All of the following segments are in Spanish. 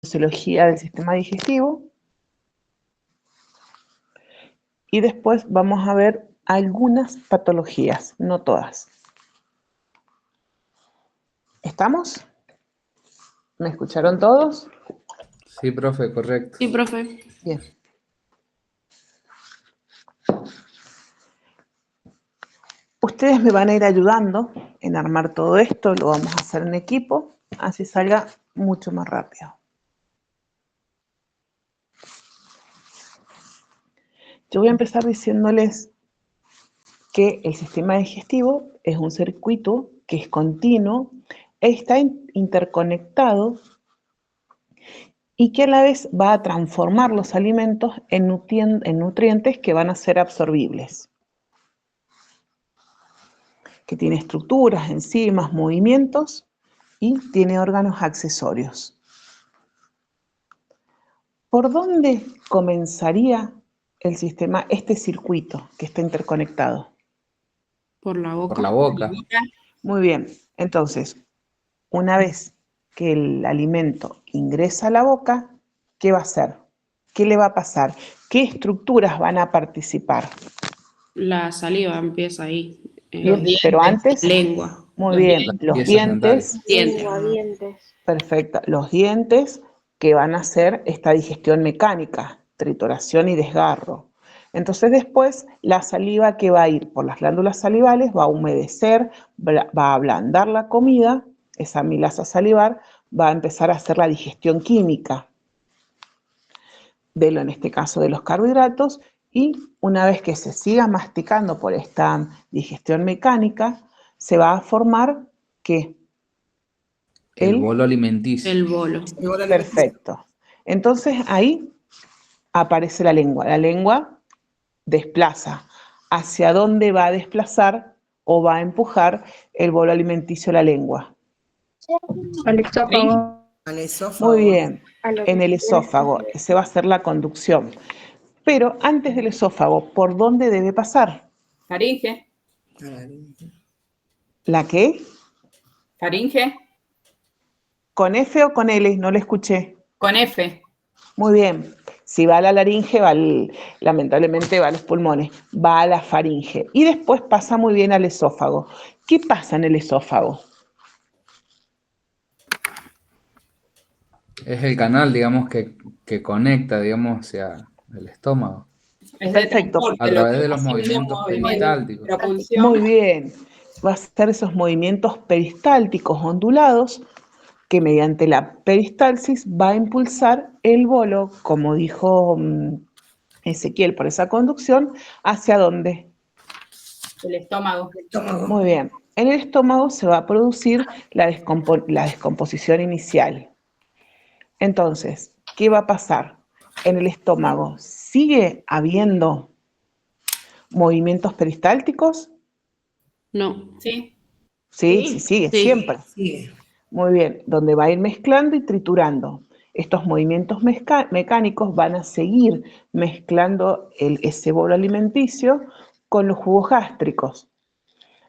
fisiología del sistema digestivo. Y después vamos a ver algunas patologías, no todas. ¿Estamos? ¿Me escucharon todos? Sí, profe, correcto. Sí, profe. Bien. Ustedes me van a ir ayudando en armar todo esto, lo vamos a hacer en equipo, así salga mucho más rápido. Yo voy a empezar diciéndoles que el sistema digestivo es un circuito que es continuo, está interconectado y que a la vez va a transformar los alimentos en nutrientes que van a ser absorbibles, que tiene estructuras, enzimas, movimientos y tiene órganos accesorios. ¿Por dónde comenzaría el sistema, este circuito que está interconectado? Por la boca. Por la boca. Muy bien, entonces, una vez que el alimento ingresa a la boca, ¿qué va a hacer? ¿Qué le va a pasar? ¿Qué estructuras van a participar? La saliva empieza ahí. Bien, pero antes, Lengua. muy bien, los Piezas dentales. dientes, Dientes. perfecto, los dientes que van a hacer esta digestión mecánica, trituración y desgarro. Entonces después la saliva que va a ir por las glándulas salivales va a humedecer, va a ablandar la comida, esa amilasa salivar va a empezar a hacer la digestión química en este caso de los carbohidratos, y una vez que se siga masticando por esta digestión mecánica, se va a formar ¿qué? El bolo alimenticio. El bolo. Perfecto. Entonces ahí aparece la lengua. La lengua desplaza. ¿Hacia dónde va a desplazar o va a empujar el bolo alimenticio la lengua? Al esófago. Al esófago. Muy bien, A lo que en el esófago. Ese va a ser la conducción. Pero antes del esófago, ¿por dónde debe pasar? Faringe. ¿La qué? Faringe. ¿Con F o con L? No le escuché. Con F. Muy bien. Si va a la laringe, lamentablemente va a los pulmones, va a la faringe. Y después pasa muy bien al esófago. ¿Qué pasa en el esófago? Es el canal, digamos, que conecta, digamos, hacia el estómago. Es Perfecto. A través de los movimientos peristálticos. Propulsión. Muy bien. Va a ser esos movimientos peristálticos ondulados que mediante la peristalsis va a impulsar el bolo, como dijo Ezequiel, por esa conducción, ¿hacia dónde? El estómago. Muy bien. En el estómago se va a producir la descomposición inicial. Entonces, ¿qué va a pasar? En el estómago, ¿sigue habiendo movimientos peristálticos? No. Sí. Sí, sigue, Sí. siempre. Sigue. Muy bien, donde va a ir mezclando y triturando. Estos movimientos mecánicos van a seguir mezclando ese bolo alimenticio con los jugos gástricos.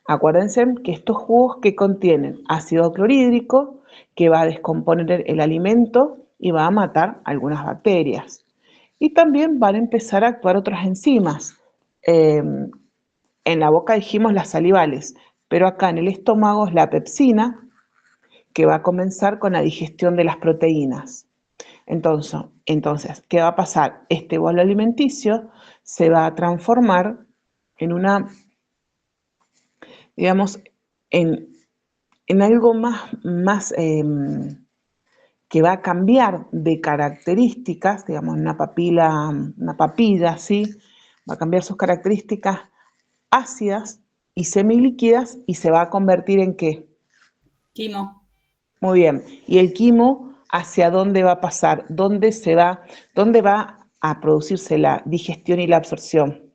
Acuérdense que estos jugos que contienen ácido clorhídrico, que va a descomponer el alimento y va a matar algunas bacterias. Y también van a empezar a actuar otras enzimas. En la boca dijimos las salivales, pero acá en el estómago es la pepsina, que va a comenzar con la digestión de las proteínas. Entonces, ¿qué va a pasar? Este bolo alimenticio se va a transformar en una, digamos, en algo más que va a cambiar de características, digamos, una papilla, ¿sí? Va a cambiar sus características ácidas y semilíquidas y se va a convertir en ¿qué? Quimo. Muy bien. ¿Y el quimo hacia dónde va a pasar? ¿Dónde va a producirse la digestión y la absorción?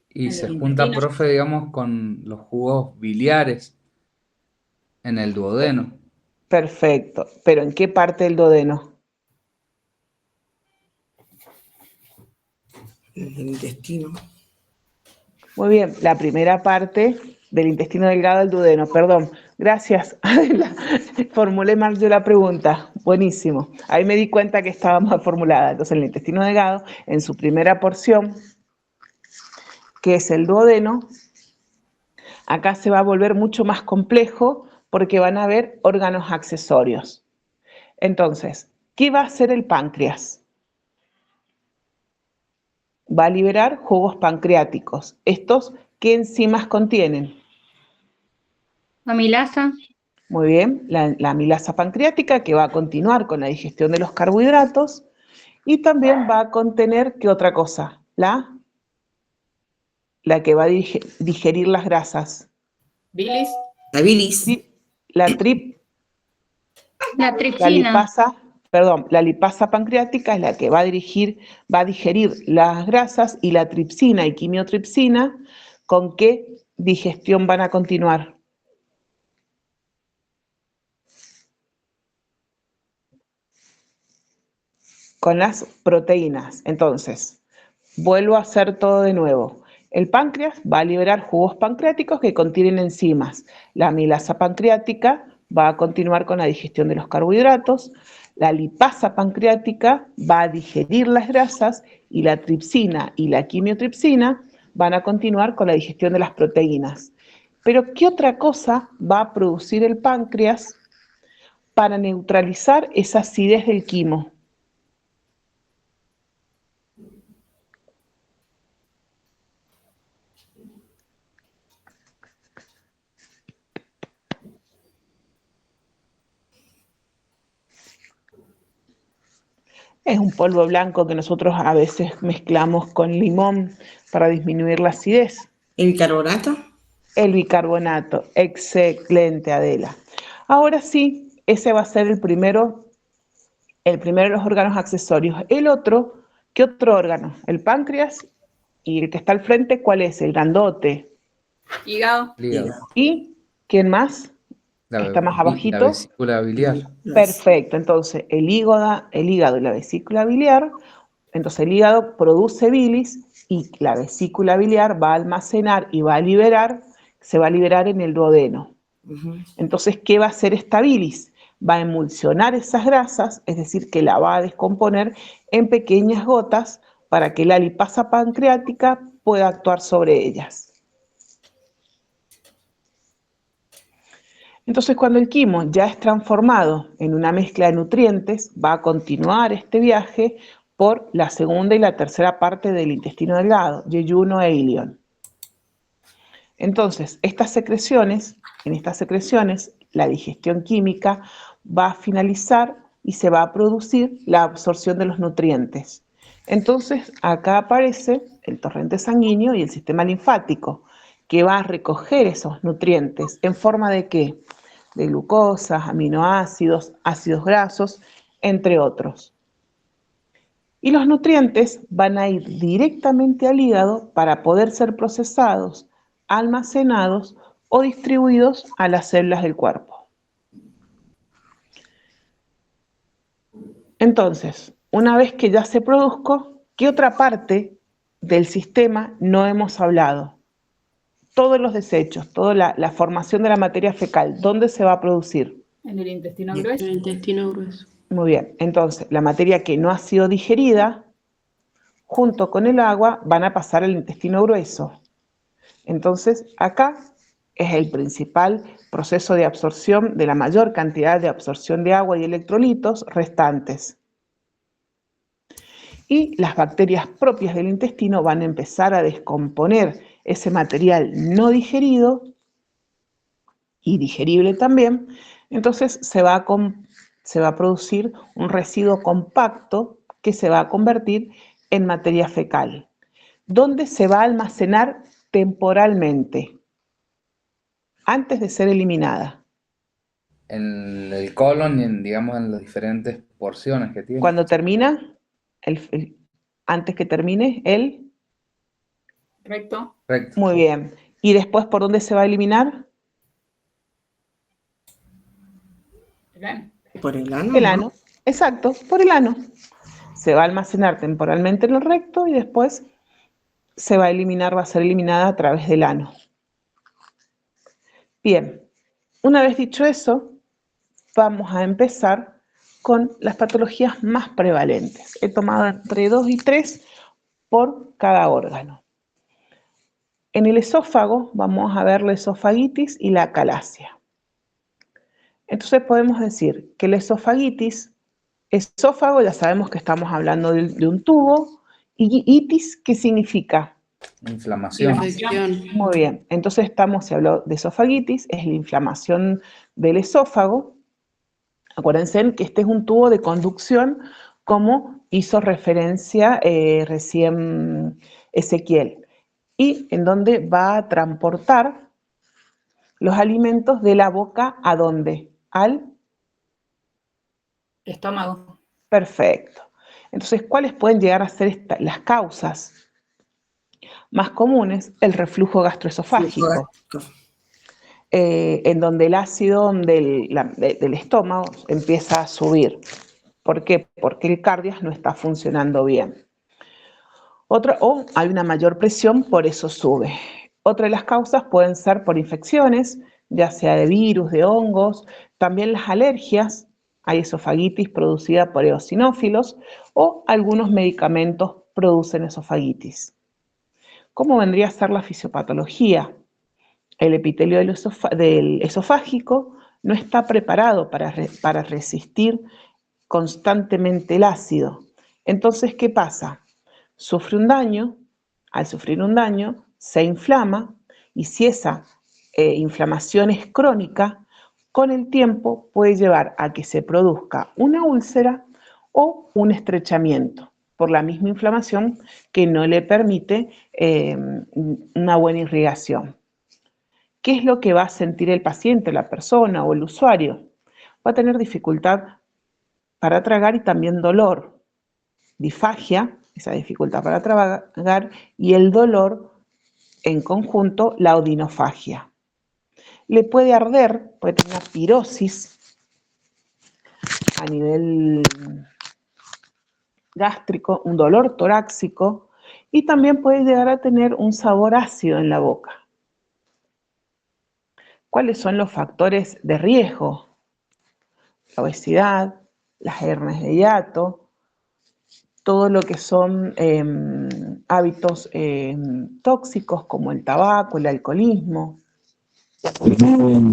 Y En se el junta, intestino. profe, digamos, con los jugos biliares en el duodeno. Perfecto. ¿Pero en qué parte del duodeno? El intestino. Muy bien. La primera parte del intestino delgado al duodeno, perdón. Gracias, Adela. Formulé mal yo la pregunta. Buenísimo. Ahí me di cuenta que estaba mal formulada. Entonces, el intestino delgado, en su primera porción, que es el duodeno, acá se va a volver mucho más complejo porque van a haber órganos accesorios. Entonces, ¿qué va a hacer el páncreas? Va a liberar jugos pancreáticos. ¿Estos qué enzimas contienen? Amilasa, Muy bien, la amilasa pancreática que va a continuar con la digestión de los carbohidratos y también va a contener, ¿qué otra cosa? La que va a digerir las grasas. Bilis. La bilis. La la tripsina, la lipasa pancreática es la que va a digerir las grasas, y la tripsina y quimiotripsina, ¿con qué digestión van a continuar? Con las proteínas. Entonces, vuelvo a hacer todo de nuevo. El páncreas va a liberar jugos pancreáticos que contienen enzimas. La amilasa pancreática va a continuar con la digestión de los carbohidratos. La lipasa pancreática va a digerir las grasas y la tripsina y la quimiotripsina van a continuar con la digestión de las proteínas. Pero, ¿qué otra cosa va a producir el páncreas para neutralizar esa acidez del quimo? Es un polvo blanco que nosotros a veces mezclamos con limón para disminuir la acidez. ¿El bicarbonato? El bicarbonato. Excelente, Adela. Ahora sí, ese va a ser el primero de los órganos accesorios. El otro, ¿qué otro órgano? El páncreas, y el que está al frente, ¿cuál es? El grandote. Hígado. ¿Y quién más? Que está más La abajito. vesícula biliar. Perfecto, entonces el hígado y la vesícula biliar, entonces el hígado produce bilis y la vesícula biliar va a almacenar y se va a liberar en el duodeno. Entonces, ¿qué va a hacer esta bilis? Va a emulsionar esas grasas, es decir, que la va a descomponer en pequeñas gotas para que la lipasa pancreática pueda actuar sobre ellas. Entonces, cuando el quimo ya es transformado en una mezcla de nutrientes, va a continuar este viaje por la segunda y la tercera parte del intestino delgado, yeyuno e ilion. Entonces, en estas secreciones, la digestión química va a finalizar y se va a producir la absorción de los nutrientes. Entonces, acá aparece el torrente sanguíneo y el sistema linfático, que va a recoger esos nutrientes en forma de ¿qué? De glucosa, aminoácidos, ácidos grasos, entre otros. Y los nutrientes van a ir directamente al hígado para poder ser procesados, almacenados o distribuidos a las células del cuerpo. Entonces, una vez que ya se produjo, ¿qué otra parte del sistema no hemos hablado? Todos los desechos, toda la formación de la materia fecal, ¿dónde se va a producir? En el intestino El grueso. intestino grueso. Muy bien, entonces la materia que no ha sido digerida, junto con el agua, van a pasar al intestino grueso. Entonces, acá es el principal proceso de absorción de la mayor cantidad de absorción de agua y electrolitos restantes. Y las bacterias propias del intestino van a empezar a descomponer ese material no digerido y digerible también. Entonces se va a producir un residuo compacto que se va a convertir en materia fecal, donde se va a almacenar temporalmente, antes de ser eliminada. En el colon y digamos, en las diferentes porciones que tiene. Cuando termina, antes que termine, Recto. Recto. Muy bien. ¿Y después por dónde se va a eliminar? El ano. Por el ano. El ¿no? ano. Exacto, por el ano. Se va a almacenar temporalmente en el recto y después va a ser eliminada a través del ano. Bien, una vez dicho eso, vamos a empezar con las patologías más prevalentes. He tomado entre 2 y 3 por cada órgano. En el esófago vamos a ver la esofagitis y la acalasia. Entonces podemos decir que la esofagitis, esófago ya sabemos que estamos hablando de un tubo, y itis, ¿qué significa? Inflamación. Infección. Muy bien, entonces se habló de esofagitis, es la inflamación del esófago. Acuérdense que este es un tubo de conducción, como hizo referencia recién Ezequiel, y en donde va a transportar los alimentos de la boca ¿a dónde? Al Estómago. perfecto. Entonces, ¿cuáles pueden llegar a ser las causas más comunes? El reflujo gastroesofágico, en donde el ácido del estómago empieza a subir. ¿Por qué? Porque el cardias no está funcionando bien. O hay una mayor presión, por eso sube. Otra de las causas pueden ser por infecciones, ya sea de virus, de hongos, también las alergias, hay esofagitis producida por eosinófilos, o algunos medicamentos producen esofagitis. ¿Cómo vendría a ser la fisiopatología? El epitelio del esofágico no está preparado para resistir constantemente el ácido. Entonces, ¿qué pasa? Sufre un daño, al sufrir un daño se inflama, y si esa inflamación es crónica, con el tiempo puede llevar a que se produzca una úlcera o un estrechamiento por la misma inflamación que no le permite una buena irrigación. ¿Qué es lo que va a sentir el paciente, la persona o el usuario? Va a tener dificultad para tragar y también dolor, disfagia, esa dificultad para tragar, y el dolor en conjunto, la odinofagia. Le puede arder, puede tener una pirosis a nivel gástrico, un dolor torácico, y también puede llegar a tener un sabor ácido en la boca. ¿Cuáles son los factores de riesgo? La obesidad, las hernias de hiato, todo lo que son hábitos tóxicos como el tabaco, el alcoholismo,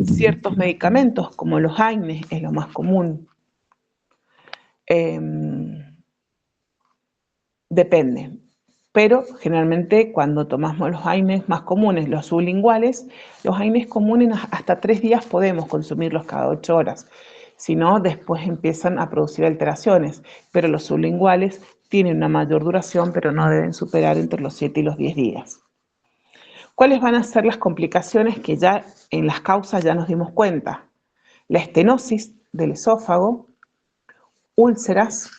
ciertos medicamentos como los AINES es lo más común. Depende, pero generalmente cuando tomamos los AINES más comunes, los sublinguales, los AINES comunes hasta 3 días podemos consumirlos cada 8 horas. Si no, después empiezan a producir alteraciones, pero los sublinguales tienen una mayor duración, pero no deben superar entre los 7 y los 10 días. ¿Cuáles van a ser las complicaciones que ya en las causas ya nos dimos cuenta? La estenosis del esófago, úlceras,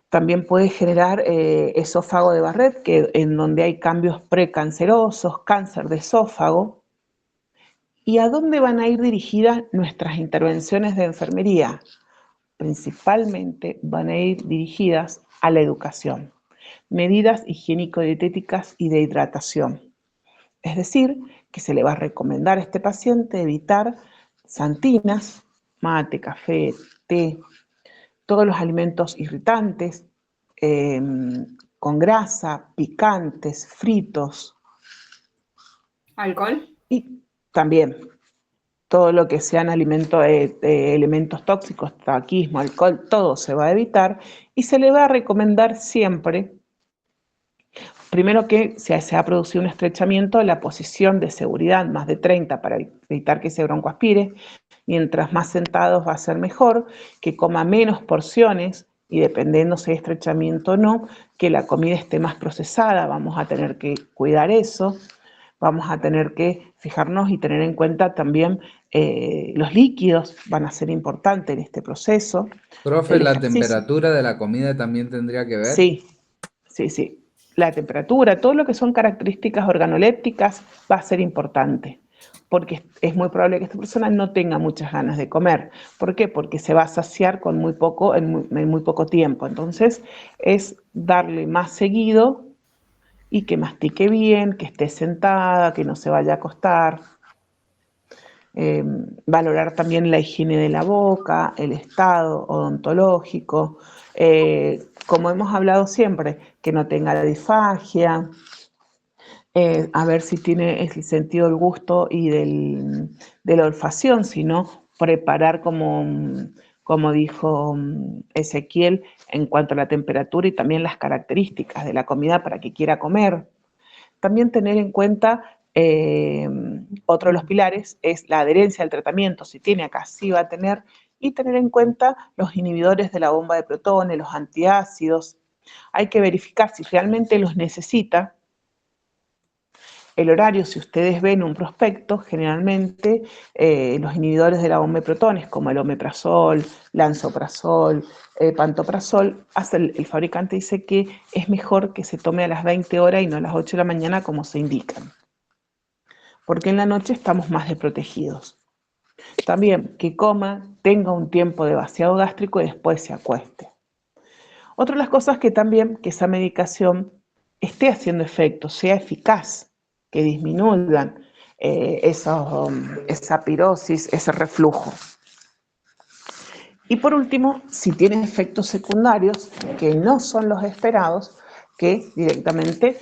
también puede generar esófago de Barrett, en donde hay cambios precancerosos, cáncer de esófago. ¿Y a dónde van a ir dirigidas nuestras intervenciones de enfermería? Principalmente van a ir dirigidas a la educación. Medidas higiénico-dietéticas y de hidratación. Es decir, que se le va a recomendar a este paciente evitar santinas, mate, café, té, todos los alimentos irritantes, con grasa, picantes, fritos. ¿Alcohol? Y también todo lo que sean elementos tóxicos, tabaquismo, alcohol, todo se va a evitar, y se le va a recomendar siempre, primero que se ha producido un estrechamiento, la posición de seguridad más de 30 para evitar que se broncoaspire. Mientras más sentados va a ser mejor, que coma menos porciones, y dependiendo si hay estrechamiento o no, que la comida esté más procesada, vamos a tener que cuidar eso. Vamos a tener que fijarnos y tener en cuenta también los líquidos, van a ser importantes en este proceso. Profe, ¿la temperatura de la comida también tendría que ver? Sí, sí, sí. La temperatura, todo lo que son características organolépticas va a ser importante, porque es muy probable que esta persona no tenga muchas ganas de comer. ¿Por qué? Porque se va a saciar con muy poco, en muy poco tiempo. Entonces, es darle más seguido y que mastique bien, que esté sentada, que no se vaya a acostar. Valorar también la higiene de la boca, el estado odontológico, como hemos hablado siempre, que no tenga disfagia, a ver si tiene el sentido del gusto y de la olfacción, sino preparar como dijo Ezequiel en cuanto a la temperatura y también las características de la comida para que quiera comer. También tener en cuenta otro de los pilares es la adherencia al tratamiento, si tiene acá, sí va a tener, y tener en cuenta los inhibidores de la bomba de protones, los antiácidos. Hay que verificar si realmente los necesita. El horario, si ustedes ven un prospecto, generalmente los inhibidores de la bomba de protones, como el omeprazol, lansoprazol, pantoprazol, el fabricante dice que es mejor que se tome a las 20 horas y no a las 8 de la mañana como se indican, porque en la noche estamos más desprotegidos. También que coma, tenga un tiempo de vaciado gástrico y después se acueste. Otra de las cosas que también, que esa medicación esté haciendo efecto, sea eficaz, que disminuyan esa pirosis, ese reflujo. Y por último, si tiene efectos secundarios que no son los esperados, que directamente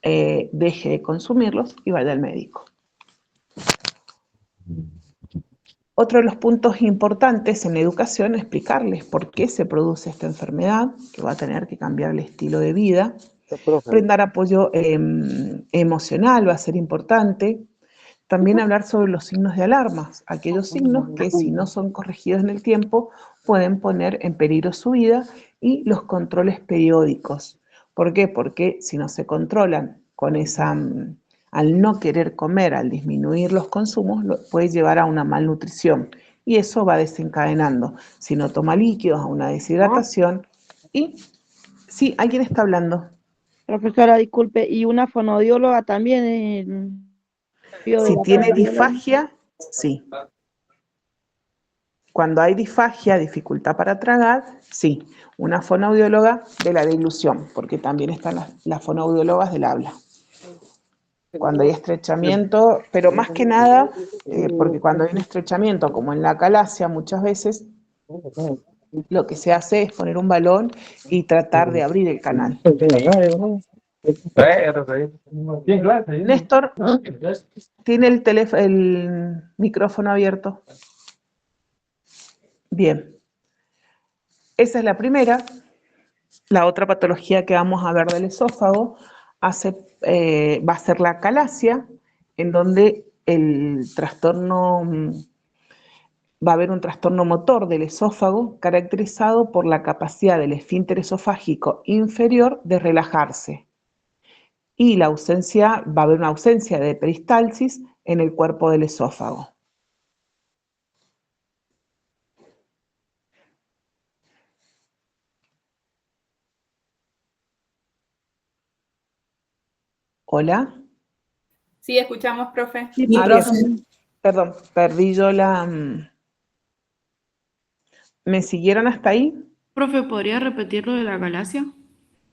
deje de consumirlos y vaya al médico. Otro de los puntos importantes en la educación es explicarles por qué se produce esta enfermedad, que va a tener que cambiar el estilo de vida. Brindar apoyo emocional va a ser importante. También hablar sobre los signos de alarmas, aquellos signos que si no son corregidos en el tiempo pueden poner en peligro su vida, y los controles periódicos. ¿Por qué? Porque si no se controlan con al no querer comer, al disminuir los consumos, puede llevar a una malnutrición y eso va desencadenando, si no toma líquidos, a una deshidratación. Y sí, alguien está hablando. Profesora, disculpe, y una fonodióloga también. Si tiene disfagia, sí. Cuando hay disfagia, dificultad para tragar, sí. Una fonoaudióloga de la deglución, porque también están las fonoaudiólogas del habla. Cuando hay estrechamiento, pero más que nada, porque cuando hay un estrechamiento, como en la calasia, muchas veces lo que se hace es poner un balón y tratar de abrir el canal. Néstor, ¿tiene el micrófono abierto? Bien. Esa es la primera. La otra patología que vamos a ver del esófago va a ser la calasia, en donde va a haber un trastorno motor del esófago caracterizado por la capacidad del esfínter esofágico inferior de relajarse. Y va a haber una ausencia de peristalsis en el cuerpo del esófago. ¿Hola? Sí, escuchamos, profe. Sí, Ah, profe. bien. Perdón, perdí yo ¿Me siguieron hasta ahí? Profe, ¿podría repetir lo de la galaxia?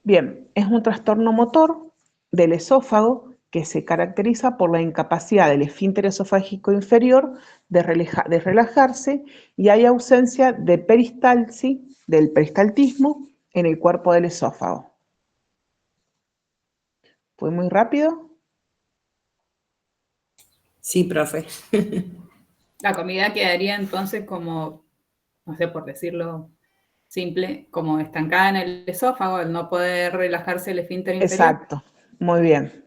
Bien, es un trastorno motor del esófago que se caracteriza por la incapacidad del esfínter esofágico inferior de relajarse, y hay ausencia de peristalsis, del peristaltismo en el cuerpo del esófago. ¿Fue muy rápido? Sí, profe. La comida quedaría entonces como, no sé, por decirlo simple, como estancada en el esófago, al no poder relajarse el esfínter inferior. Exacto, muy bien.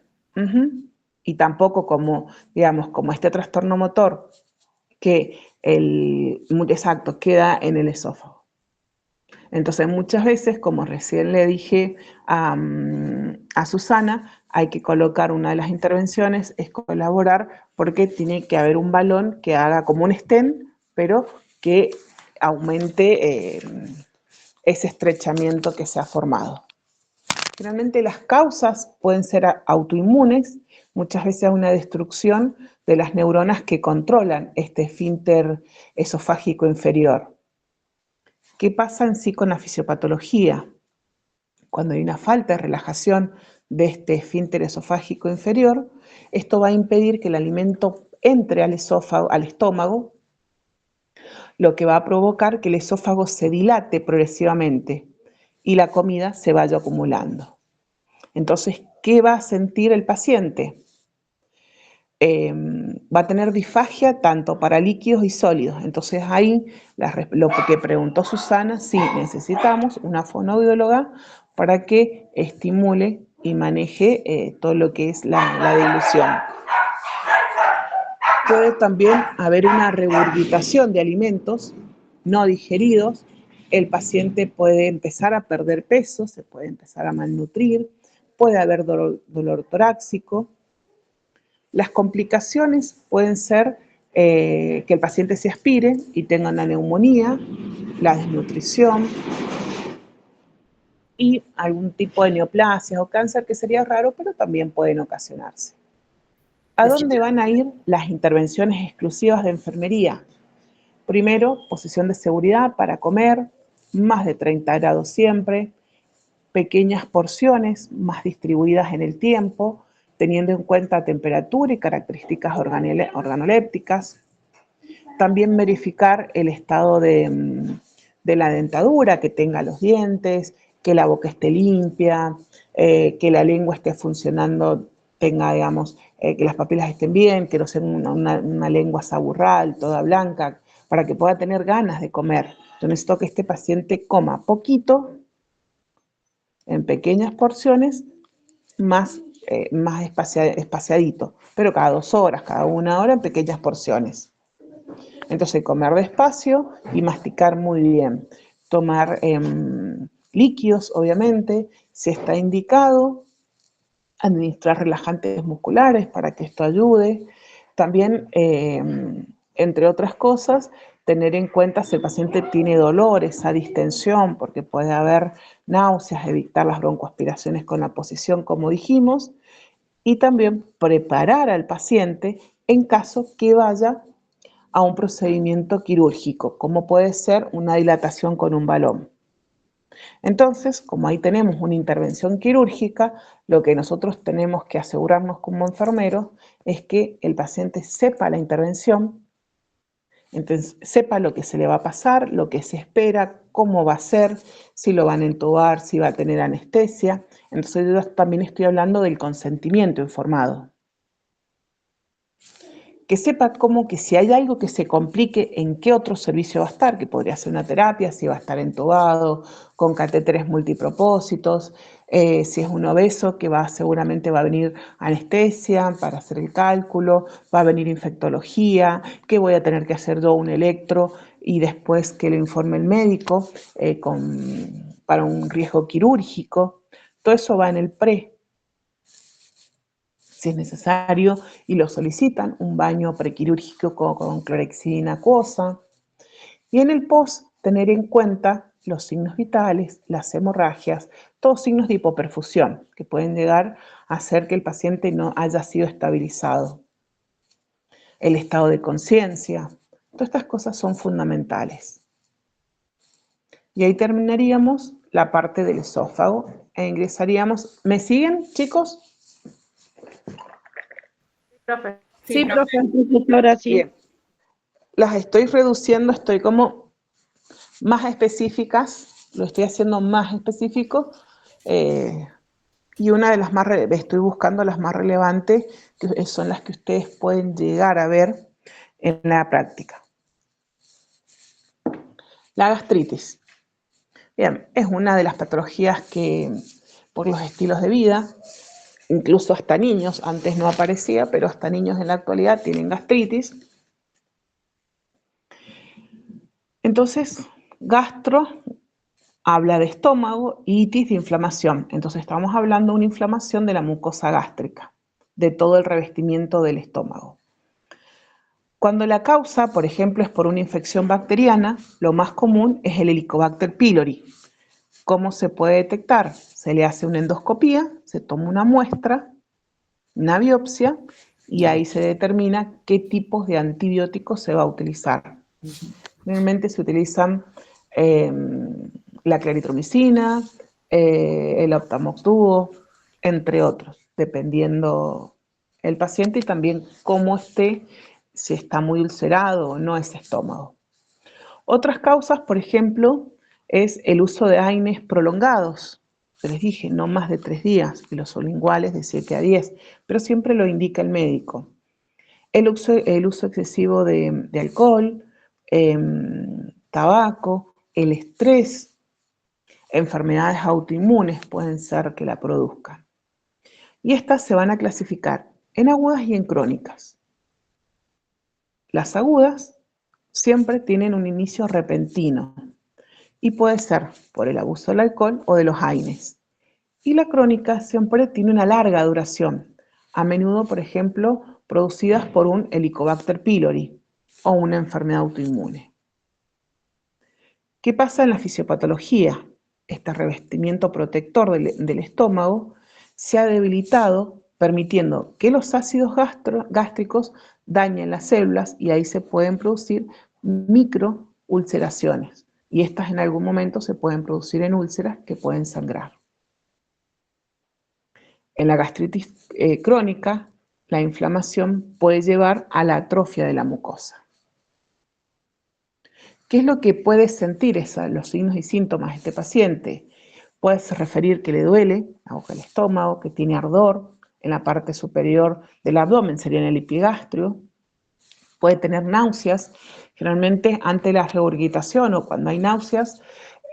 Y tampoco digamos, como este trastorno motor que exacto, queda en el esófago. Entonces, muchas veces, como recién le dije a Susana, hay que colocar, una de las intervenciones es colaborar, porque tiene que haber un balón que haga como un stent, pero que aumente ese estrechamiento que se ha formado. Generalmente las causas pueden ser autoinmunes, muchas veces una destrucción de las neuronas que controlan este esfínter esofágico inferior. ¿Qué pasa en sí con la fisiopatología? Cuando hay una falta de relajación de este esfínter esofágico inferior. Esto va a impedir que el alimento entre al estómago, lo que va a provocar que el esófago se dilate progresivamente y la comida se vaya acumulando. Entonces, ¿qué va a sentir el paciente? Va a tener disfagia tanto para líquidos y sólidos. Entonces ahí, lo que preguntó Susana, sí, necesitamos una fonoaudióloga para que estimule y maneje todo lo que es la dilución. Puede también haber una regurgitación de alimentos no digeridos. El paciente puede empezar a perder peso, se puede empezar a malnutrir, puede haber dolor torácico. Las complicaciones pueden ser que el paciente se aspire y tenga una neumonía, la desnutrición y algún tipo de neoplasia o cáncer, que sería raro, pero también pueden ocasionarse. ¿A dónde van a ir las intervenciones exclusivas de enfermería? Primero, posición de seguridad para comer, más de 30 grados siempre, pequeñas porciones más distribuidas en el tiempo, teniendo en cuenta temperatura y características organolépticas. También verificar el estado de la dentadura, que tenga los dientes, que la boca esté limpia, que la lengua esté funcionando, tenga, digamos, que las papilas estén bien, que no sea una lengua saburral, toda blanca, para que pueda tener ganas de comer. Yo necesito que este paciente coma poquito, en pequeñas porciones, más espaciadito, pero cada 2 horas, cada 1 hora en pequeñas porciones. Entonces, comer despacio y masticar muy bien. Tomar líquidos, obviamente, si está indicado, administrar relajantes musculares para que esto ayude. También, entre otras cosas, tener en cuenta si el paciente tiene dolor, esa distensión, porque puede haber náuseas, evitar las broncoaspiraciones con la posición, como dijimos, y también preparar al paciente en caso que vaya a un procedimiento quirúrgico, como puede ser una dilatación con un balón. Entonces, como ahí tenemos una intervención quirúrgica, lo que nosotros tenemos que asegurarnos como enfermeros es que el paciente sepa la intervención, entonces sepa lo que se le va a pasar, lo que se espera, cómo va a ser, si lo van a entubar, si va a tener anestesia. Entonces yo también estoy hablando del consentimiento informado. Que sepa como que si hay algo que se complique, en qué otro servicio va a estar, que podría ser una terapia, si va a estar entubado, con catéteres multipropósitos, si es un obeso, que seguramente va a venir anestesia para hacer el cálculo, va a venir infectología, que voy a tener que hacer yo un electro y después que lo informe el médico para un riesgo quirúrgico. Todo eso va en el pre. Si es necesario y lo solicitan, un baño prequirúrgico con clorexidina acuosa. Y en el post, tener en cuenta los signos vitales, las hemorragias, todos signos de hipoperfusión que pueden llegar a hacer que el paciente no haya sido estabilizado. El estado de conciencia, todas estas cosas son fundamentales. Y ahí terminaríamos la parte del esófago e ingresaríamos. ¿Me siguen, chicos? Profe. Sí, profe, ahora sí. Bien. Las estoy reduciendo, estoy como más específicas, lo estoy haciendo más específico, y una de las estoy buscando las más relevantes, que son las que ustedes pueden llegar a ver en la práctica. La gastritis. Bien, es una de las patologías que, por los estilos de vida, incluso hasta niños, antes no aparecía, pero hasta niños en la actualidad tienen gastritis. Entonces, gastro habla de estómago, itis de inflamación. Entonces estamos hablando de una inflamación de la mucosa gástrica, de todo el revestimiento del estómago. Cuando la causa, por ejemplo, es por una infección bacteriana, lo más común es el Helicobacter pylori. ¿Cómo se puede detectar? Se le hace una endoscopía, se toma una muestra, una biopsia, y ahí se determina qué tipos de antibióticos se va a utilizar. Normalmente se utilizan la claritromicina, el Optamox Duo, entre otros, dependiendo el paciente y también cómo esté, si está muy ulcerado o no ese estómago. Otras causas, por ejemplo, es el uso de AINES prolongados. Les dije, no más de 3 días, y los sublinguales de 7 a 10, pero siempre lo indica el médico. El uso excesivo de alcohol, tabaco, el estrés, enfermedades autoinmunes pueden ser que la produzcan. Y estas se van a clasificar en agudas y en crónicas. Las agudas siempre tienen un inicio repentino y puede ser por el abuso del alcohol o de los AINES. Y la crónica siempre tiene una larga duración, a menudo, por ejemplo, producidas por un Helicobacter pylori o una enfermedad autoinmune. ¿Qué pasa en la fisiopatología? Este revestimiento protector del estómago se ha debilitado, permitiendo que los ácidos gástricos dañen las células y ahí se pueden producir microulceraciones. Y estas en algún momento se pueden producir en úlceras que pueden sangrar. En la gastritis crónica, la inflamación puede llevar a la atrofia de la mucosa. ¿Qué es lo que puede sentir los signos y síntomas de este paciente? Puede referir que le duele la boca del estómago, que tiene ardor en la parte superior del abdomen, sería en el epigastrio. Puede tener náuseas. Generalmente ante la regurgitación o cuando hay náuseas,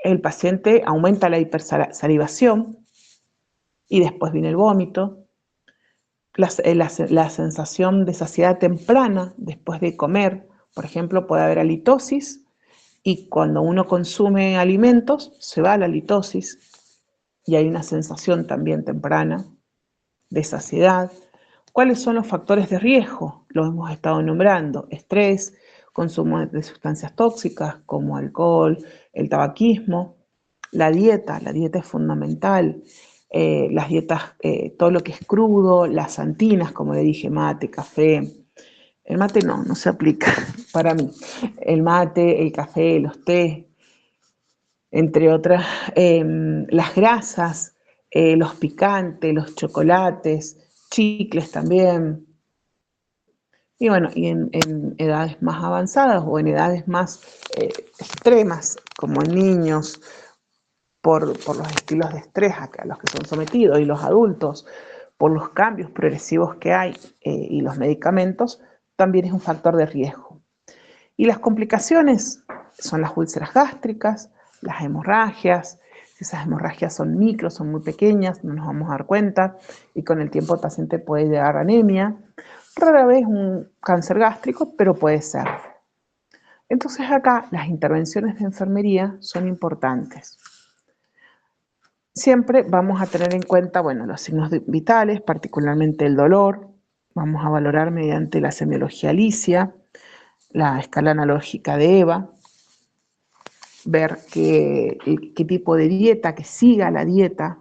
el paciente aumenta la hipersalivación y después viene el vómito. La sensación de saciedad temprana después de comer, por ejemplo, puede haber halitosis y cuando uno consume alimentos se va a la halitosis y hay una sensación también temprana de saciedad. ¿Cuáles son los factores de riesgo? Los hemos estado nombrando: estrés, consumo de sustancias tóxicas como alcohol, el tabaquismo, la dieta es fundamental, las dietas, todo lo que es crudo, las antinas, como le dije, mate, café. El mate no se aplica para mí. El mate, el café, los té, entre otras, las grasas, los picantes, los chocolates, chicles también. Y bueno, y en edades más avanzadas o en edades más extremas, como en niños, por los estilos de estrés a los que son sometidos, y los adultos, por los cambios progresivos que hay y los medicamentos, también es un factor de riesgo. Y las complicaciones son las úlceras gástricas, las hemorragias. Si esas hemorragias son micro, son muy pequeñas, no nos vamos a dar cuenta, y con el tiempo el paciente puede llegar a anemia. Rara vez un cáncer gástrico, pero puede ser. Entonces acá las intervenciones de enfermería son importantes. Siempre vamos a tener en cuenta, bueno, los signos vitales, particularmente el dolor. Vamos a valorar mediante la semiología Alicia, la escala analógica de Eva, ver qué tipo de dieta, que siga la dieta,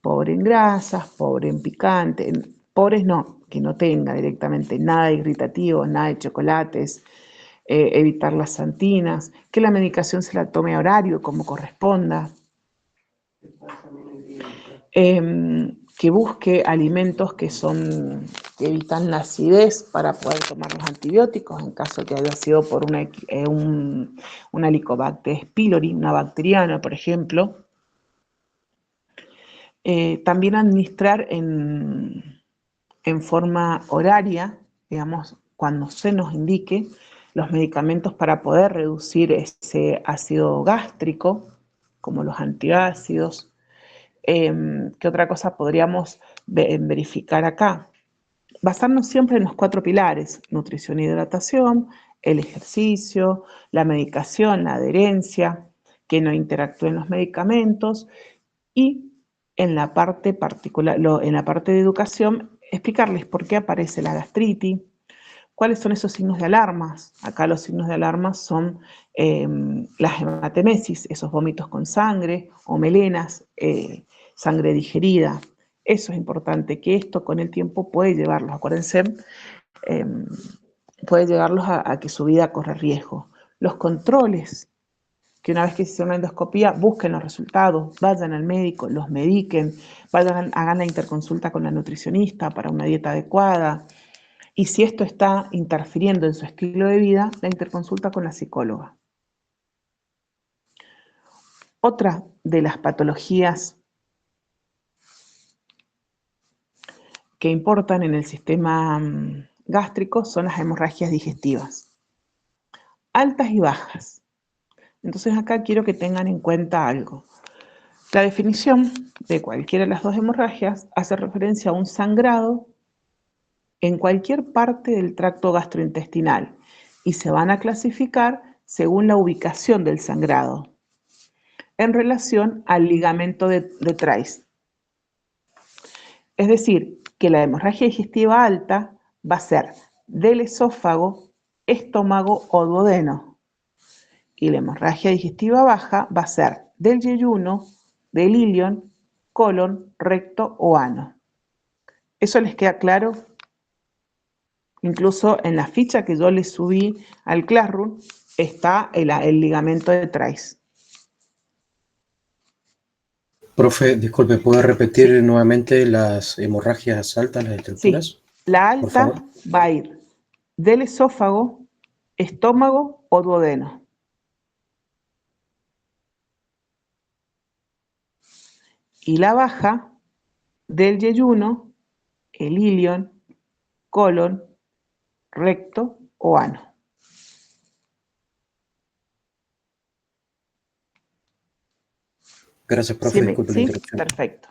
pobre en grasas, pobre en picante, pobres no, que no tenga directamente nada de irritativo, nada de chocolates, evitar las santinas, que la medicación se la tome a horario como corresponda, que busque alimentos que evitan la acidez para poder tomar los antibióticos en caso que haya sido por una Helicobacter pylori, una bacteriana, por ejemplo. También administrar en forma horaria, digamos, cuando se nos indique, los medicamentos para poder reducir ese ácido gástrico, como los antiácidos. ¿Qué otra cosa podríamos verificar acá? Basarnos siempre en los 4 pilares: nutrición e hidratación, el ejercicio, la medicación, la adherencia, que no interactúen los medicamentos, y en la parte particular, en la parte de educación, explicarles por qué aparece la gastritis, cuáles son esos signos de alarmas. Acá los signos de alarma son las hematemesis, esos vómitos con sangre, o melenas, sangre digerida. Eso es importante, que esto con el tiempo puede llevarlos, acuérdense, puede llevarlos a que su vida corre riesgo. Los controles que una vez que se hicieron una endoscopía, busquen los resultados, vayan al médico, los mediquen, hagan la interconsulta con la nutricionista para una dieta adecuada. Y si esto está interfiriendo en su estilo de vida, la interconsulta con la psicóloga. Otra de las patologías que importan en el sistema gástrico son las hemorragias digestivas, altas y bajas. Entonces acá quiero que tengan en cuenta algo. La definición de cualquiera de las dos hemorragias hace referencia a un sangrado en cualquier parte del tracto gastrointestinal y se van a clasificar según la ubicación del sangrado en relación al ligamento de Treitz. Es decir, que la hemorragia digestiva alta va a ser del esófago, estómago o duodeno. Y la hemorragia digestiva baja va a ser del yeyuno, del ilion, colon, recto o ano. ¿Eso les queda claro? Incluso en la ficha que yo les subí al Classroom está el ligamento de Treitz. Profe, disculpe, ¿puede repetir nuevamente las hemorragias altas, las estructuras? Sí, la Por alta favor. va a ir del esófago, estómago o duodeno. Y la baja del yeyuno, el ilion, colon, recto o ano. Gracias, profe, disculpe la ¿Sí? interrupción. Perfecto.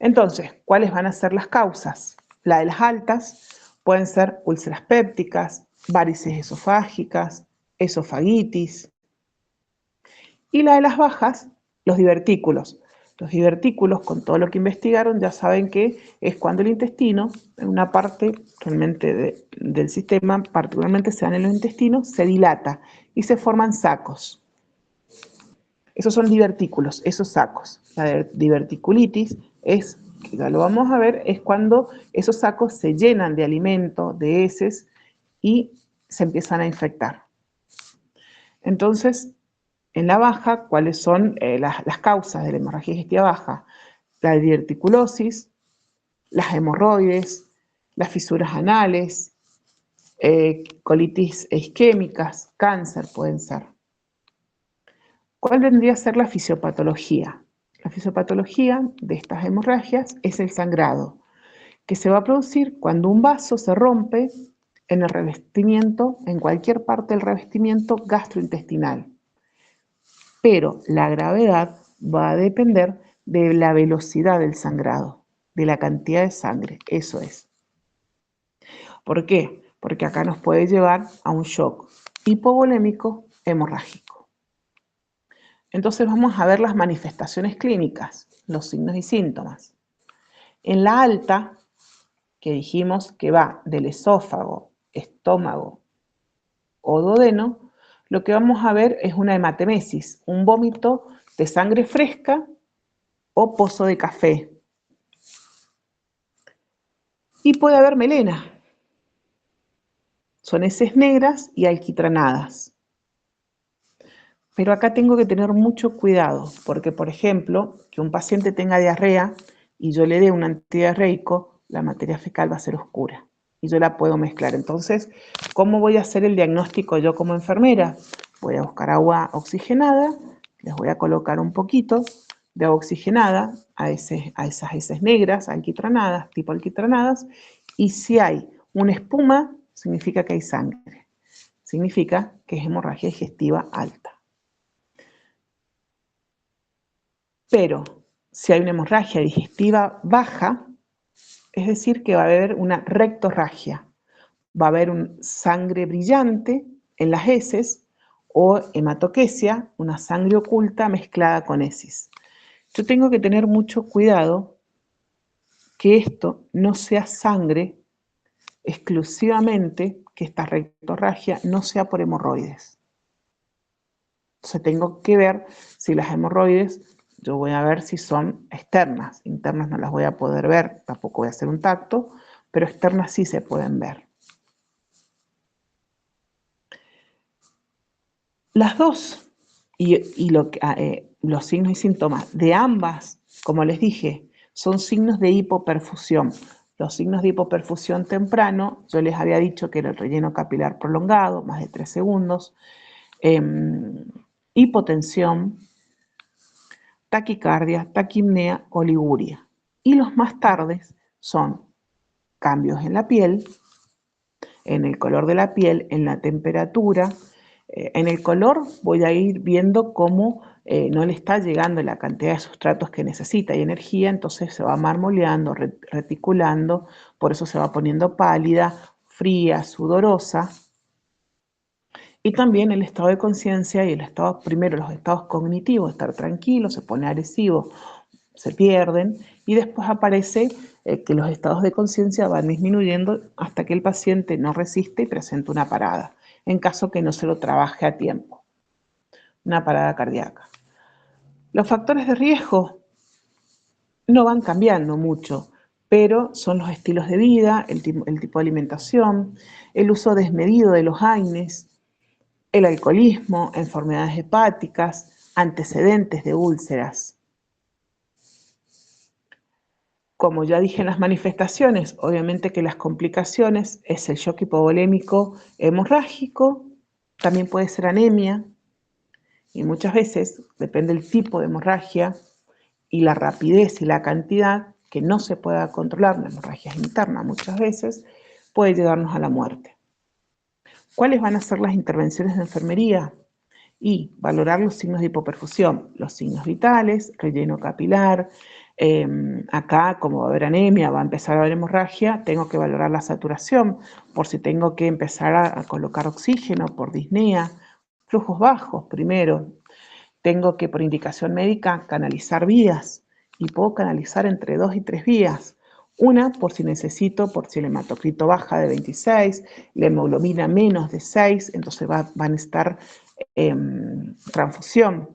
Entonces, ¿cuáles van a ser las causas? La de las altas pueden ser úlceras pépticas, varices esofágicas, esofagitis. Y la de las bajas, los divertículos. Los divertículos, con todo lo que investigaron, ya saben que es cuando el intestino, en una parte realmente del sistema, particularmente se dan en los intestinos, se dilata y se forman sacos. Esos son divertículos, esos sacos. La diverticulitis es, que ya lo vamos a ver, es cuando esos sacos se llenan de alimento, de heces, y se empiezan a infectar. Entonces, en la baja, ¿cuáles son las causas de la hemorragia digestiva baja? La diverticulosis, las hemorroides, las fisuras anales, colitis isquémicas, cáncer pueden ser. ¿Cuál vendría a ser la fisiopatología? La fisiopatología de estas hemorragias es el sangrado, que se va a producir cuando un vaso se rompe en el revestimiento, en cualquier parte del revestimiento gastrointestinal. Pero la gravedad va a depender de la velocidad del sangrado, de la cantidad de sangre, eso es. ¿Por qué? Porque acá nos puede llevar a un shock hipovolémico hemorrágico. Entonces vamos a ver las manifestaciones clínicas, los signos y síntomas. En la alta, que dijimos que va del esófago, estómago o duodeno, lo que vamos a ver es una hematemesis, un vómito de sangre fresca o pozo de café. Y puede haber melena. Son heces negras y alquitranadas. Pero acá tengo que tener mucho cuidado, porque por ejemplo, que un paciente tenga diarrea y yo le dé un antidiarreico, la materia fecal va a ser oscura y yo la puedo mezclar. Entonces, ¿cómo voy a hacer el diagnóstico yo como enfermera? Voy a buscar agua oxigenada, les voy a colocar un poquito de agua oxigenada a esas heces negras, alquitranadas, tipo alquitranadas, y si hay una espuma, significa que hay sangre. Significa que es hemorragia digestiva alta. Pero si hay una hemorragia digestiva baja, es decir que va a haber una rectorragia, va a haber sangre brillante en las heces o hematoquesia, una sangre oculta mezclada con heces. Yo tengo que tener mucho cuidado que esto no sea sangre exclusivamente, que esta rectorragia no sea por hemorroides. Entonces tengo que ver si las hemorroides, yo voy a ver si son externas, internas no las voy a poder ver, tampoco voy a hacer un tacto, pero externas sí se pueden ver. Las dos los signos y síntomas de ambas, como les dije, son signos de hipoperfusión. Los signos de hipoperfusión temprano, yo les había dicho que era el relleno capilar prolongado, más de 3 segundos, hipotensión, taquicardia, taquipnea, oliguria. Y los más tardes son cambios en la piel, en el color de la piel, en la temperatura. En el color voy a ir viendo cómo no le está llegando la cantidad de sustratos que necesita y energía, entonces se va marmoleando, reticulando, por eso se va poniendo pálida, fría, sudorosa. Y también el estado de conciencia y el estado, primero los estados cognitivos, estar tranquilo, se pone agresivo, se pierden, y después aparece que los estados de conciencia van disminuyendo hasta que el paciente no resiste y presenta una parada, en caso que no se lo trabaje a tiempo, una parada cardíaca. Los factores de riesgo no van cambiando mucho, pero son los estilos de vida, el tipo de alimentación, el uso desmedido de los AINES, el alcoholismo, enfermedades hepáticas, antecedentes de úlceras. Como ya dije en las manifestaciones, obviamente que las complicaciones es el shock hipovolémico hemorrágico, también puede ser anemia, y muchas veces, depende del tipo de hemorragia y la rapidez y la cantidad, que no se pueda controlar, la hemorragia es interna muchas veces, puede llevarnos a la muerte. ¿Cuáles van a ser las intervenciones de enfermería? Y valorar los signos de hipoperfusión, los signos vitales, relleno capilar. Acá, como va a haber anemia, va a empezar a haber hemorragia, tengo que valorar la saturación, por si tengo que empezar a colocar oxígeno por disnea, flujos bajos primero. Tengo que, por indicación médica, canalizar vías, y puedo canalizar entre 2 y 3 vías. Una, por si necesito, por si el hematocrito baja de 26, la hemoglobina menos de 6, entonces va a necesitar transfusión.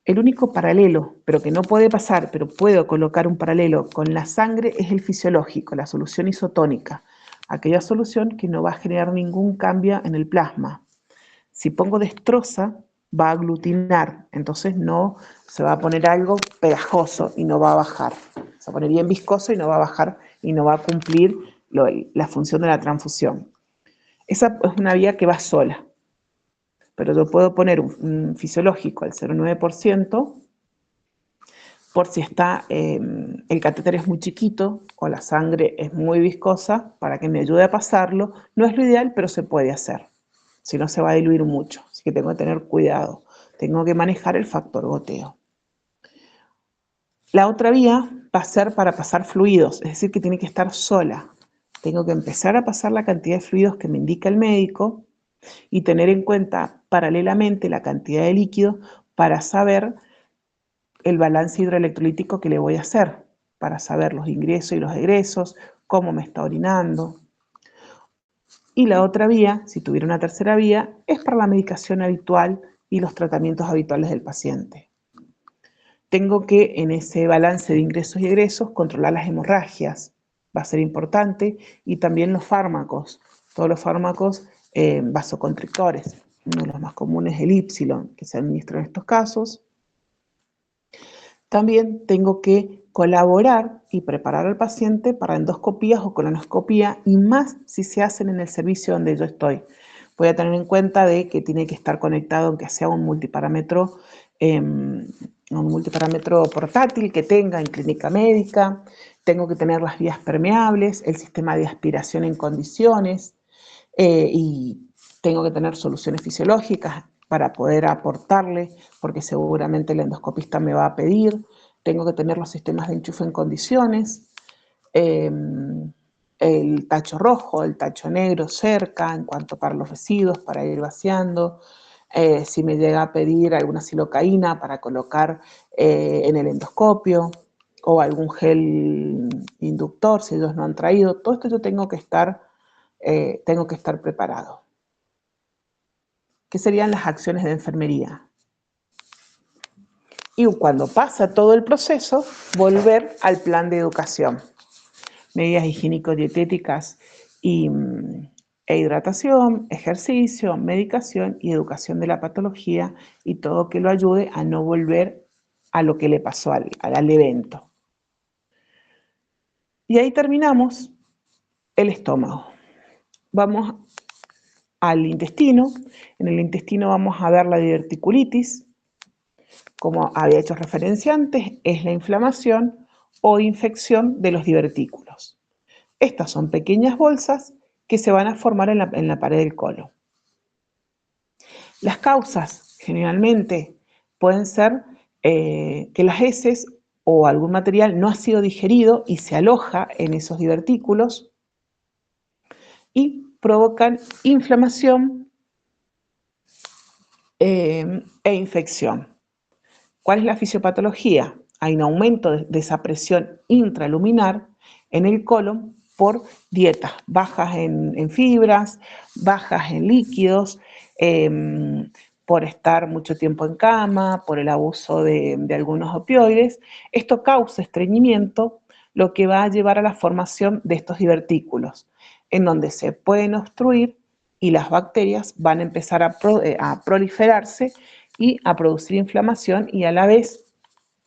El único paralelo, pero que no puede pasar, pero puedo colocar un paralelo con la sangre, es el fisiológico, la solución isotónica, aquella solución que no va a generar ningún cambio en el plasma. Si pongo destroza, va a aglutinar, entonces no se va a poner algo pegajoso y no va a bajar. Se va a poner bien viscoso y no va a bajar y no va a cumplir la función de la transfusión. Esa es una vía que va sola. Pero yo puedo poner un fisiológico al 0,9% por si está, el catéter es muy chiquito o la sangre es muy viscosa para que me ayude a pasarlo. No es lo ideal, pero se puede hacer. Si no, se va a diluir mucho. Así que tengo que tener cuidado. Tengo que manejar el factor goteo. La otra vía va a ser para pasar fluidos, es decir, que tiene que estar sola. Tengo que empezar a pasar la cantidad de fluidos que me indica el médico y tener en cuenta paralelamente la cantidad de líquido para saber el balance hidroelectrolítico que le voy a hacer, para saber los ingresos y los egresos, cómo me está orinando. Y la otra vía, si tuviera una tercera vía, es para la medicación habitual y los tratamientos habituales del paciente. Tengo que, en ese balance de ingresos y egresos, controlar las hemorragias, va a ser importante, y también los fármacos, todos los fármacos vasoconstrictores. Uno de los más comunes es el Ypsilon, que se administra en estos casos. También tengo que colaborar y preparar al paciente para endoscopías o colonoscopía, y más si se hacen en el servicio donde yo estoy. Voy a tener en cuenta de que tiene que estar conectado, aunque sea un multiparámetro portátil que tenga en clínica médica. Tengo que tener las vías permeables, el sistema de aspiración en condiciones, y tengo que tener soluciones fisiológicas para poder aportarle, porque seguramente el endoscopista me va a pedir. Tengo que tener los sistemas de enchufe en condiciones, el tacho rojo, el tacho negro cerca, en cuanto para los residuos, para ir vaciando. Si me llega a pedir alguna silocaína para colocar en el endoscopio, o algún gel inductor, si ellos no han traído, todo esto yo tengo que estar preparado. ¿Qué serían las acciones de enfermería? Y cuando pasa todo el proceso, volver al plan de educación. Medidas higiénico-dietéticas y hidratación, ejercicio, medicación y educación de la patología y todo que lo ayude a no volver a lo que le pasó al evento. Y ahí terminamos el estómago. Vamos al intestino. En el intestino vamos a ver la diverticulitis. Como había hecho referencia antes, es la inflamación o infección de los divertículos. Estas son pequeñas bolsas que se van a formar en la pared del colon. Las causas generalmente pueden ser que las heces o algún material no ha sido digerido y se aloja en esos divertículos y provocan inflamación e infección. ¿Cuál es la fisiopatología? Hay un aumento de esa presión intraluminar en el colon por dietas bajas en fibras, bajas en líquidos, por estar mucho tiempo en cama, por el abuso de algunos opioides. Esto causa estreñimiento, lo que va a llevar a la formación de estos divertículos, en donde se pueden obstruir y las bacterias van a empezar a proliferarse y a producir inflamación y a la vez